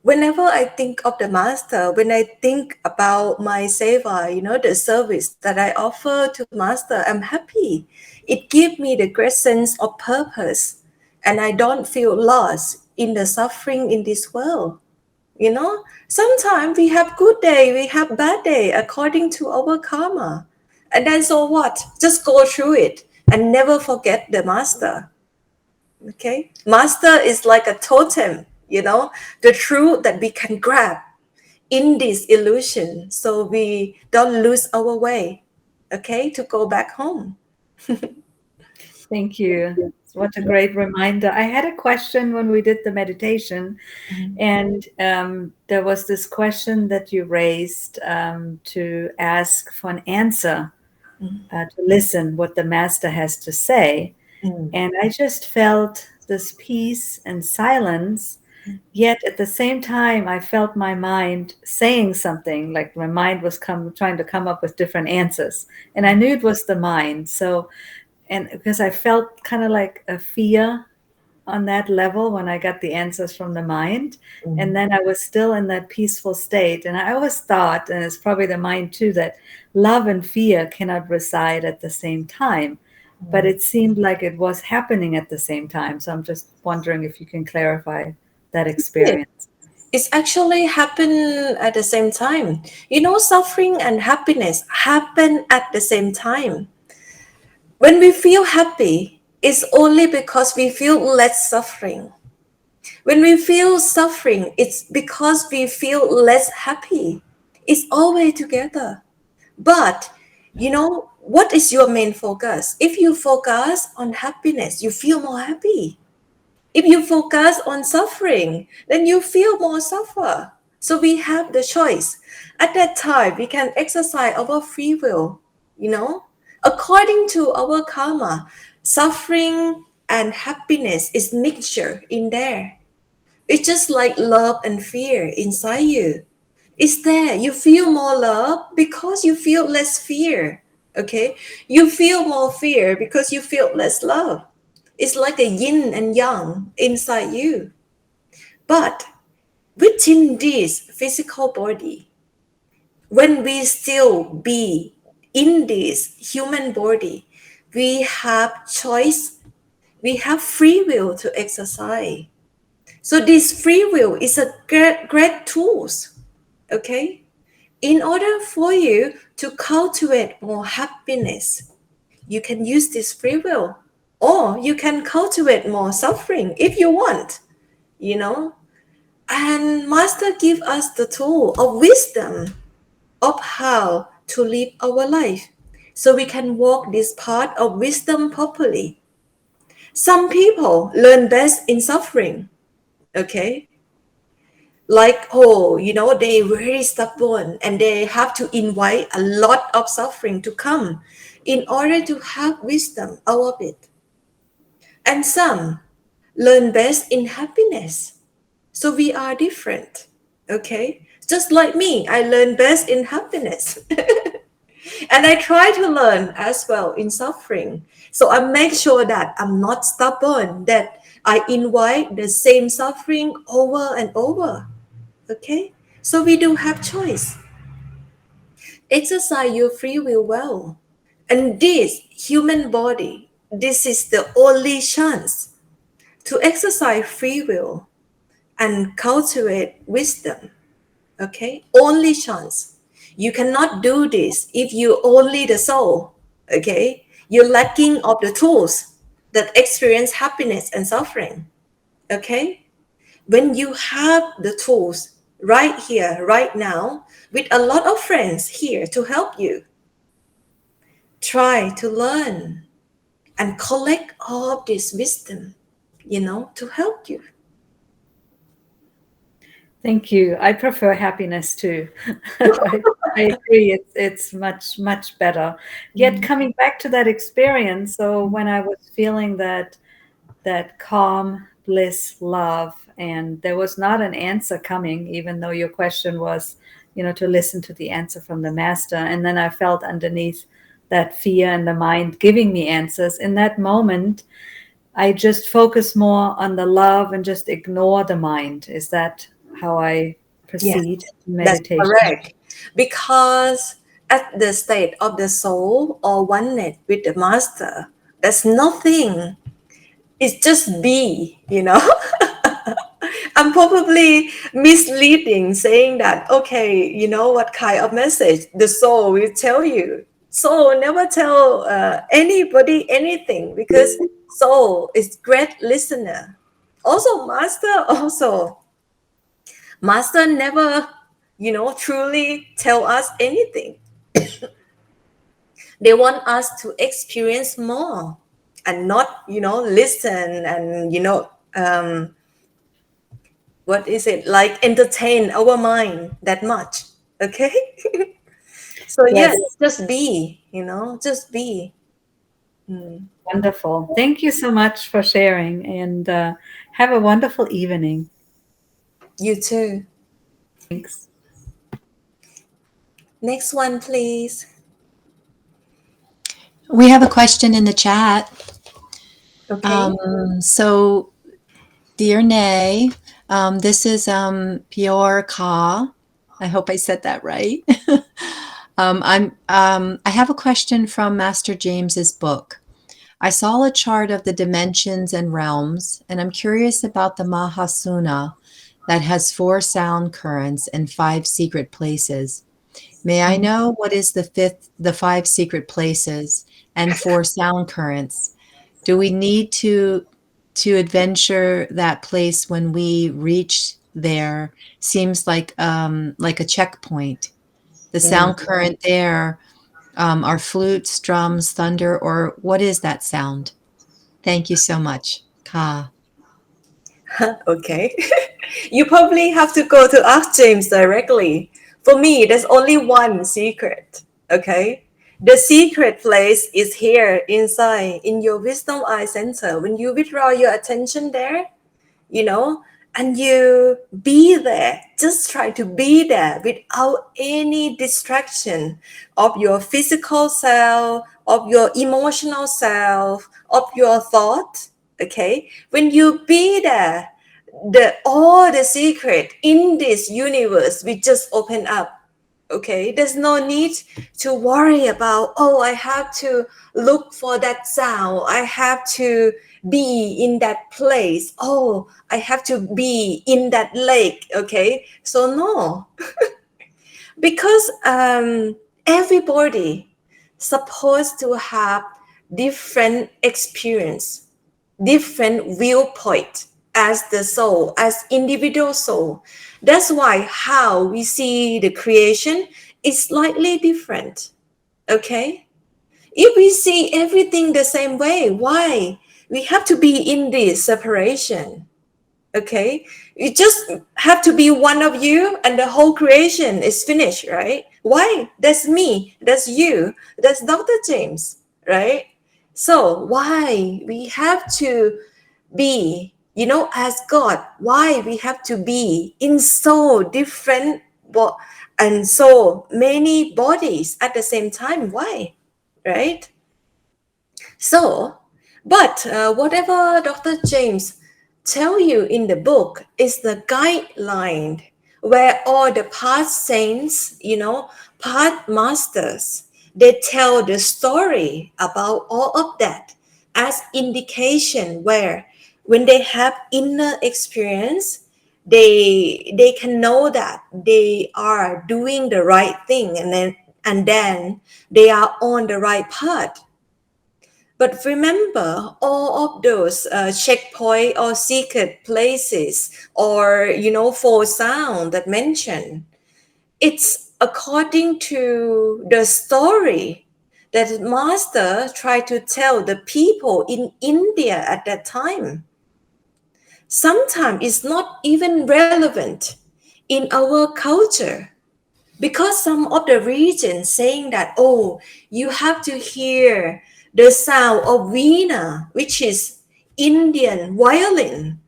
whenever I think of the master, when I think about my seva, the service that I offer to master, I'm happy. It gives me the great sense of purpose, and I don't feel lost in the suffering in this world. Sometimes we have good day, we have bad day according to our karma. And then so what? Just go through it and never forget the master. Okay, master is like a totem, the truth that we can grab in this illusion, so we don't lose our way, okay, to go back home. thank you. What a great reminder. I had a question when we did the meditation, and there was this question that you raised to ask for an answer, to listen what the master has to say. And I just felt this peace and silence Yet at the same time, I felt my mind saying something, like my mind was trying to come up with different answers. And I knew it was the mind. So, and because I felt kind of like a fear on that level when I got the answers from the mind. And then I was still in that peaceful state. And I always thought, and it's probably the mind too, that love and fear cannot reside at the same time. But it seemed like it was happening at the same time. So I'm just wondering if you can clarify that experience. It's actually happen at the same time. You know, suffering and happiness happen at the same time. When we feel happy, it's only because we feel less suffering. When we feel suffering, it's because we feel less happy. It's always together. But, you know, what is your main focus? If you focus on happiness, you feel more happy. If you focus on suffering, then you feel more suffer. So we have the choice. At that time, we can exercise our free will, you know. According to our karma, suffering and happiness is mixture in there. It's just like love and fear inside you. It's there. You feel more love because you feel less fear. Okay? You feel more fear because you feel less love. It's like a yin and yang inside you. But within this physical body, when we still be in this human body, we have choice, we have free will to exercise. So this free will is a great tools, okay? In order for you to cultivate more happiness, you can use this free will, or you can cultivate more suffering if you want, you know. And Master give us the tool of wisdom of how to live our life, so we can walk this path of wisdom properly. Some people learn best in suffering, okay? Like, oh, you know, they very stubborn and they have to invite a lot of suffering to come in order to have wisdom out of it. And some learn best in happiness. So we are different, okay? Just like me, I learn best in happiness. And I try to learn as well in suffering. So I make sure that I'm not stubborn, that I invite the same suffering over and over. Okay? So we do have choice. Exercise your free will well. And this human body, this is the only chance to exercise free will and cultivate wisdom. Okay? Only chance. You cannot do this if you only the soul. Okay? You're lacking of the tools that experience happiness and suffering. Okay? When you have the tools right here, right now, with a lot of friends here to help you, try to learn and collect all of this wisdom, you know, to help you. Thank you. I prefer happiness too. I agree. It's much better. Yet coming back to that experience, so when I was feeling that calm, bliss, love, and there was not an answer coming, even though your question was, you know, to listen to the answer from the master, and then I felt underneath that fear and the mind giving me answers. In that moment, I just focus more on the love and just ignore the mind. Is that how I proceed in meditation? That's correct. Because at the state of the soul or oneness with the master, there's nothing. It's just be, you know. I'm probably misleading saying that, okay, you know what kind of message the soul will tell you. Soul never tell anybody anything, because soul is great listener. Also, master never, you know, truly tell us anything. They want us to experience more and not, you know, listen and, you know, what is it, like entertain our mind that much. Okay. So yes, just be, you know, just be. Wonderful. Thank you so much for sharing, and have a wonderful evening. You too. Thanks. Next one, please. We have a question in the chat. Okay. So, dear Nay, this is Pior Ka. I hope I said that right. I have a question from Master James's book. I saw a chart of the dimensions and realms, and I'm curious about the Mahasuna that has 4 sound currents and 5 secret places. May I know what is the 5 secret places and 4 sound currents? Do we need to adventure that place when we reach there? Seems like a checkpoint. The sound current there are flutes, drums, thunder, or what is that sound? Thank you so much, Ka. Okay. You probably have to go to ask James directly. For me, there's only one secret. Okay. The secret place is here inside in your wisdom eye center. When you withdraw your attention there, you know, and you be there, just try to be there without any distraction of your physical self, of your emotional self, of your thought. Okay. When you be there, all the secret in this universe we just open up. Okay, there's no need to worry about, oh, I have to look for that sound, I have to be in that place, oh, I have to be in that lake. Okay, so no. Because everybody supposed to have different experience, different viewpoint as the soul, as individual soul. That's why how we see the creation is slightly different. Okay, if we see everything the same way, why we have to be in this separation? Okay, you just have to be one of you and the whole creation is finished, right? Why? That's me, that's you, that's Dr. James, right? So why we have to be, as God? Why we have to be in so different and so many bodies at the same time? Why? Right? So, but whatever Dr. James tell you in the book is the guideline where all the past saints, past masters, they tell the story about all of that as indication where when they have inner experience, they can know that they are doing the right thing, and then they are on the right path. But remember, all of those checkpoint or secret places, or for sound that mentioned, it's according to the story that master tried to tell the people in India at that time. Sometimes it's not even relevant in our culture, because some of the regions saying that, oh, you have to hear the sound of veena, which is Indian violin.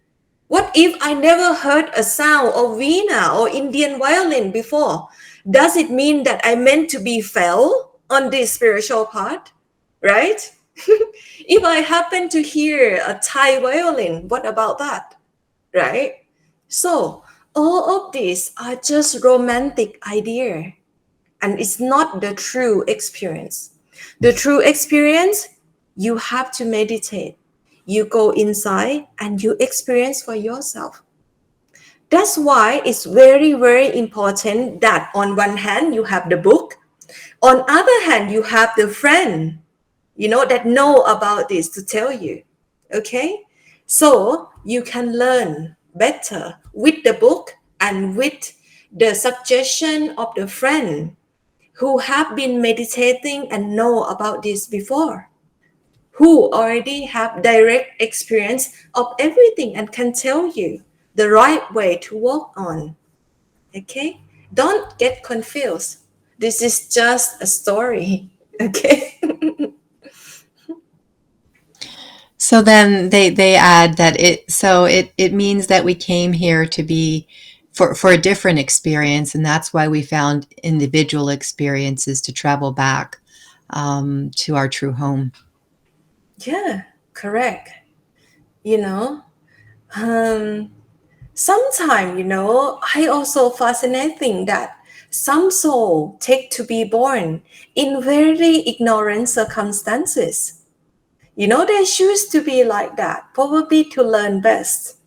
What if I never heard a sound of veena or Indian violin before? Does it mean that I meant to be fell on this spiritual part? Right? If I happen to hear a Thai violin, what about that? Right? So all of these are just romantic idea, and it's not the true experience. The true experience, you have to meditate. You go inside and you experience for yourself. That's why it's very, very important that on one hand you have the book, on other hand you have the friend, that know about this to tell you. Okay, so you can learn better with the book and with the suggestion of the friend who have been meditating and know about this before, who already have direct experience of everything and can tell you the right way to walk on. Okay, don't get confused. This is just a story. Okay. So then they add that it means that we came here to be for a different experience, and that's why we found individual experiences to travel back to our true home. Yeah, correct. You know, sometimes, I also fascinating that some soul take to be born in very ignorant circumstances. They choose to be like that, probably to learn best.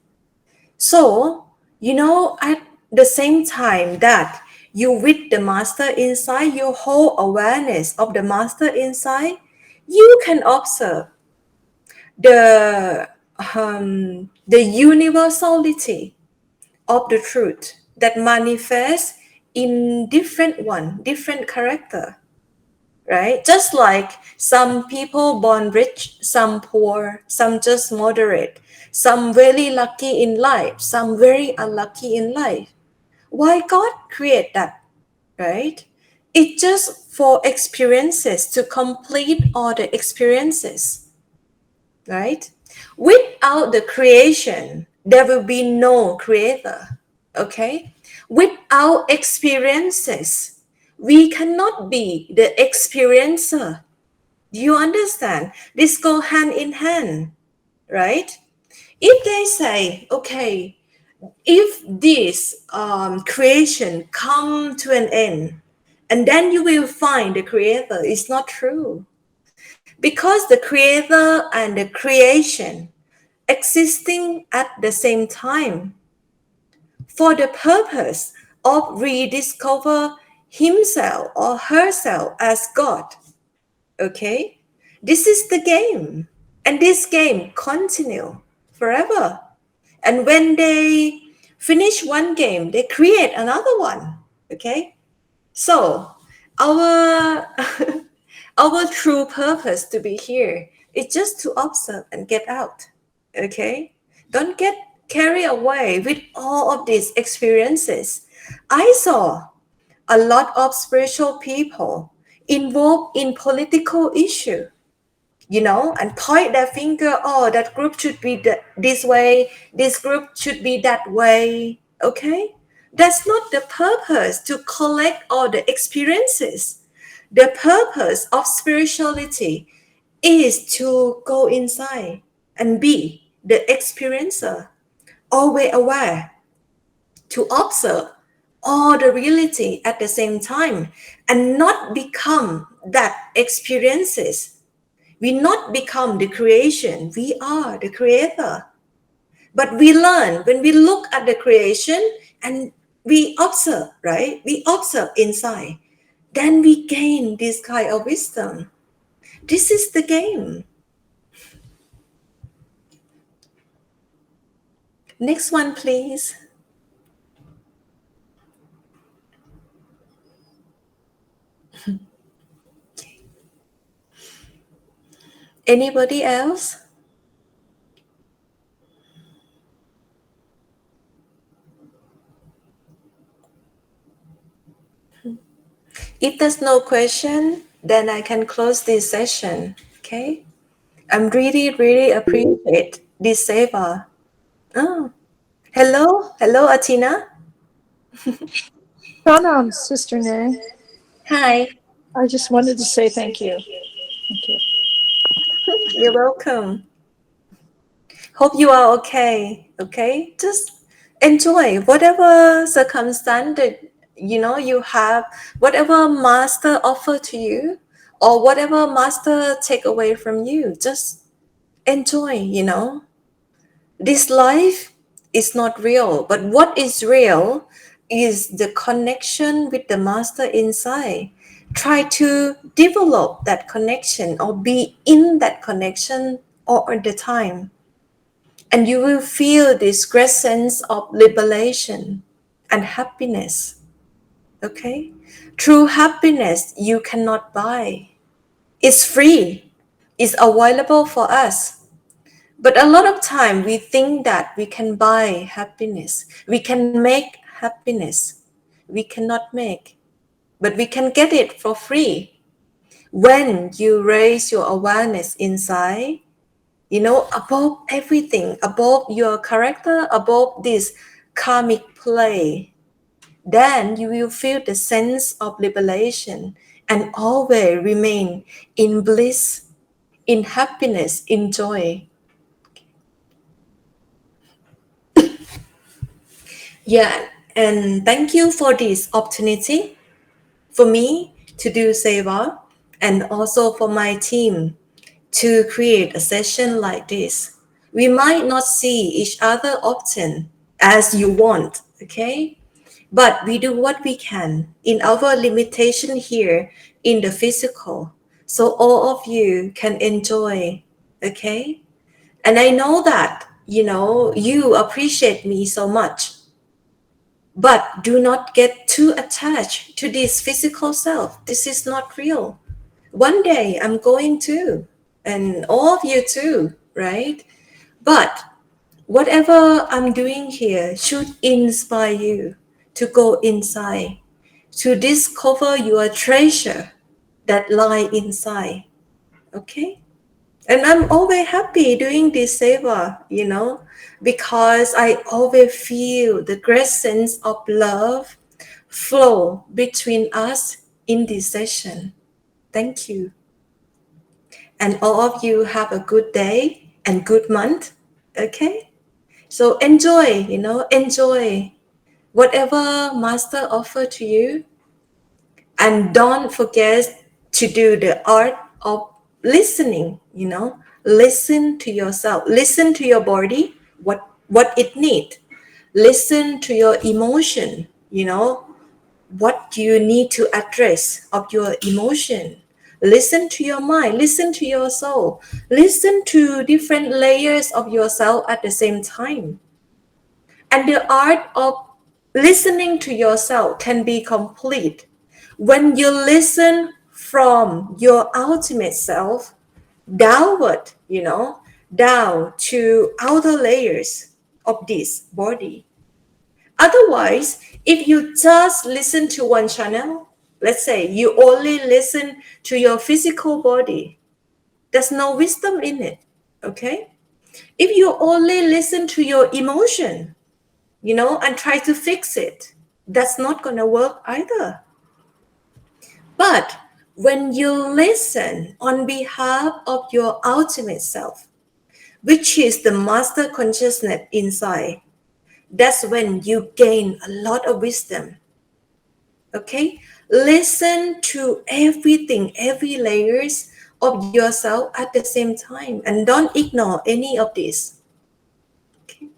So, at the same time that you with the master inside, your whole awareness of the master inside, you can observe the universality of the truth that manifests in different character, right? Just like some people born rich, some poor, some just moderate, some very lucky in life, some very unlucky in life. Why God create that, right? It's just for experiences, to complete all the experiences, right? Without the creation, there will be no creator, okay? Without experiences, we cannot be the experiencer. Do you understand? This go hand in hand, right? If they say, okay, if this creation come to an end, and then you will find the creator, it's not true. Because the creator and the creation existing at the same time for the purpose of rediscover himself or herself as God. Okay? This is the game. And this game continue forever. And when they finish one game, they create another one. Okay? So our our true purpose to be here is just to observe and get out. Okay? Don't get carried away with all of these experiences. I saw a lot of spiritual people involved in political issue, and point their finger, oh, that group should be this way, this group should be that way. Okay? That's not the purpose to collect all the experiences. The purpose of spirituality is to go inside and be the experiencer, always aware, to observe all the reality at the same time and not become that experiences. We not become the creation, we are the creator. But we learn when we look at the creation and we observe, right? We observe inside. Then we gain this kind of wisdom. This is the game. Next one, please. Anybody else? If there's no question, then I can close this session. Okay? I'm really appreciate this seva. Oh, hello, Atina. Pranam, Sister Nay. Hi, I just wanted to say thank you. Thank you. you're welcome. Hope you are okay. Okay, just enjoy whatever circumstance that you have, whatever master offer to you, or whatever master take away from you. Just enjoy. This life is not real, but what is real is the connection with the master inside. Try to develop that connection or be in that connection all the time. And you will feel this great sense of liberation and happiness. Okay? True happiness you cannot buy. It's free. It's available for us. But a lot of time we think that we can buy happiness. We can make happiness. We cannot make. But we can get it for free. When you raise your awareness inside, above everything, above your character, above this karmic play, then you will feel the sense of liberation and always remain in bliss, in happiness, in joy. Yeah, and thank you for this opportunity for me to do Seva and also for my team to create a session like this. We might not see each other often as you want, okay? But we do what we can in our limitation here in the physical. So all of you can enjoy, okay? And I know that, you appreciate me so much. But do not get too attached to this physical self. This is not real. One day I'm going to, and all of you too, right? But whatever I'm doing here should inspire you to go inside, to discover your treasure that lie inside. Okay? And I'm always happy doing this seva, because I always feel the great sense of love flow between us in this session. Thank you. And all of you have a good day and good month. Okay? So enjoy, enjoy whatever master offer to you. And don't forget to do the art of listening, listen to yourself, listen to your body, what it needs, listen to your emotion, what you need to address of your emotion, listen to your mind, listen to your soul, listen to different layers of yourself at the same time. And the art of listening to yourself can be complete when you listen from your ultimate self downward, down to outer layers of this body. Otherwise, if you just listen to one channel, let's say you only listen to your physical body, there's no wisdom in it, okay? If you only listen to your emotion, and try to fix it, that's not going to work either. But when you listen on behalf of your ultimate self, which is the master consciousness inside, that's when you gain a lot of wisdom. Okay? Listen to everything, every layers of yourself at the same time, and don't ignore any of this. Okay?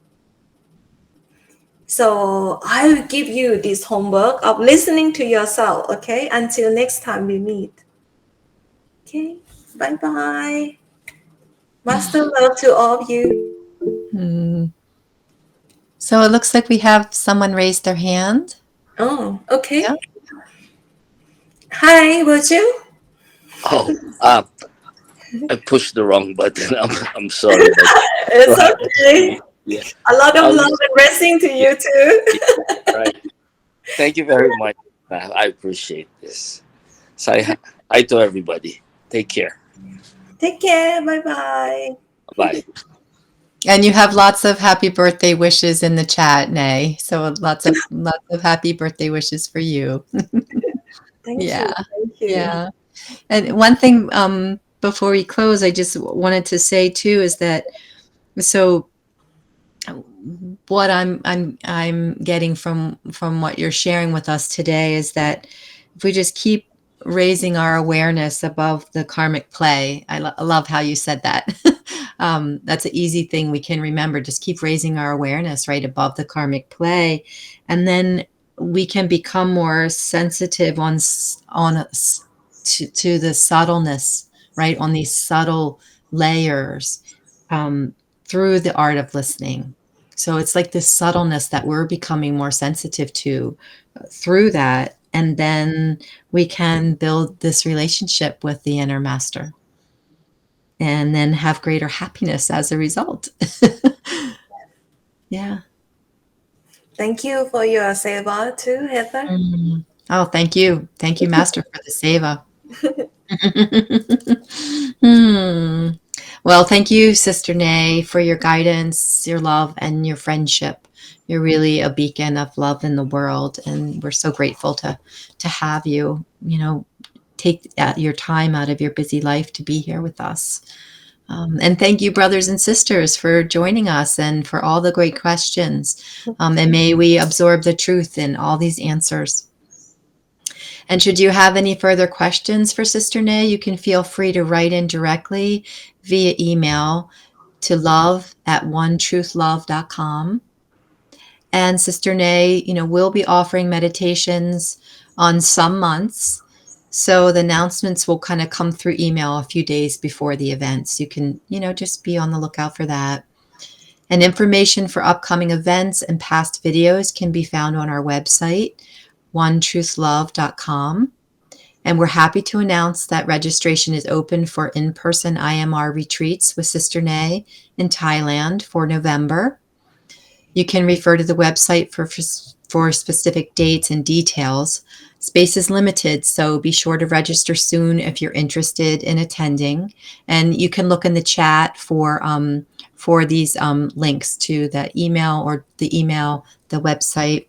So I will give you this homework of listening to yourself, okay? Until next time we meet. Okay, bye-bye. Master love to all of you. So it looks like we have someone raise their hand. Oh, okay. Yeah. Hi, Virgil. Oh, I pushed the wrong button. I'm sorry. It's okay. Yeah. A lot of love and blessing to you too. Right. Thank you very much. I appreciate this. So hi to everybody. Take care. Take care. Bye-bye. Bye. And you have lots of happy birthday wishes in the chat, Nay. So lots of happy birthday wishes for you. Thank Yeah. you. Thank you. Yeah. And one thing before we close, I just wanted to say too is that so what I'm getting from what you're sharing with us today is that if we just keep raising our awareness above the karmic play, I love how you said that. That's an easy thing we can remember. Just keep raising our awareness right above the karmic play, and then we can become more sensitive to the subtleness, right, on these subtle layers through the art of listening. So it's like this subtleness that we're becoming more sensitive to through that. And then we can build this relationship with the inner master and then have greater happiness as a result. Yeah. Thank you for your seva too, Heather. Oh, thank you. Thank you, Master, for the seva. Well, thank you, Sister Nay, for your guidance, your love, and your friendship. You're really a beacon of love in the world, and we're so grateful to have you. Take your time out of your busy life to be here with us. And thank you, brothers and sisters, for joining us and for all the great questions. And may we absorb the truth in all these answers. And should you have any further questions for Sister Nay, you can feel free to write in directly via email to love@onetruthlove.com. And Sister Nay, will be offering meditations on some months. So the announcements will kind of come through email a few days before the events. You can, just be on the lookout for that. And information for upcoming events and past videos can be found on our website, onetruthlove.com. And we're happy to announce that registration is open for in-person IMR retreats with Sister Nay in Thailand for November. You can refer to the website for specific dates and details. Space is limited, so be sure to register soon if you're interested in attending. And you can look in the chat for these links to the email, the website.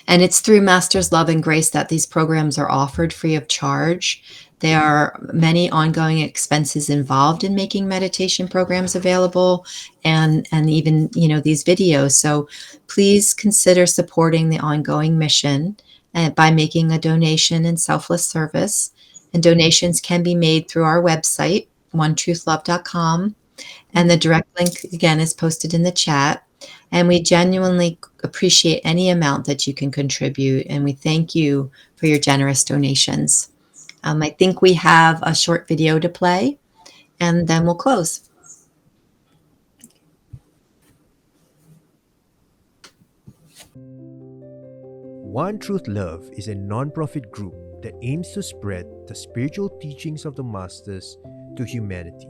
And it's through Master's Love and Grace that these programs are offered free of charge. There are many ongoing expenses involved in making meditation programs available, and even these videos. So please consider supporting the ongoing mission by making a donation in selfless service. And donations can be made through our website, onetruthlove.com. And the direct link, again, is posted in the chat. And we genuinely appreciate any amount that you can contribute. And we thank you for your generous donations. I think we have a short video to play, and then we'll close. One Truth Love is a non-profit group that aims to spread the spiritual teachings of the Masters to humanity.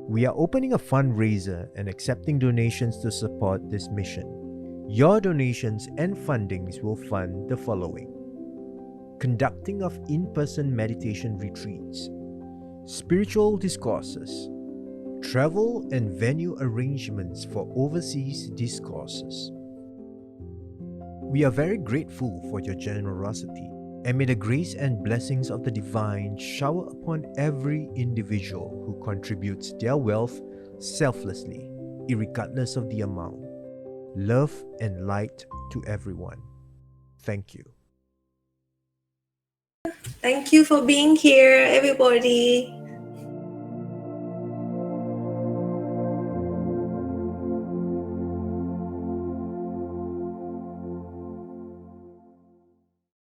We are opening a fundraiser and accepting donations to support this mission. Your donations and fundings will fund the following: conducting of in-person meditation retreats, spiritual discourses, travel and venue arrangements for overseas discourses. We are very grateful for your generosity, and may the grace and blessings of the Divine shower upon every individual who contributes their wealth selflessly, irregardless of the amount. Love and light to everyone. Thank you. Thank you for being here, everybody.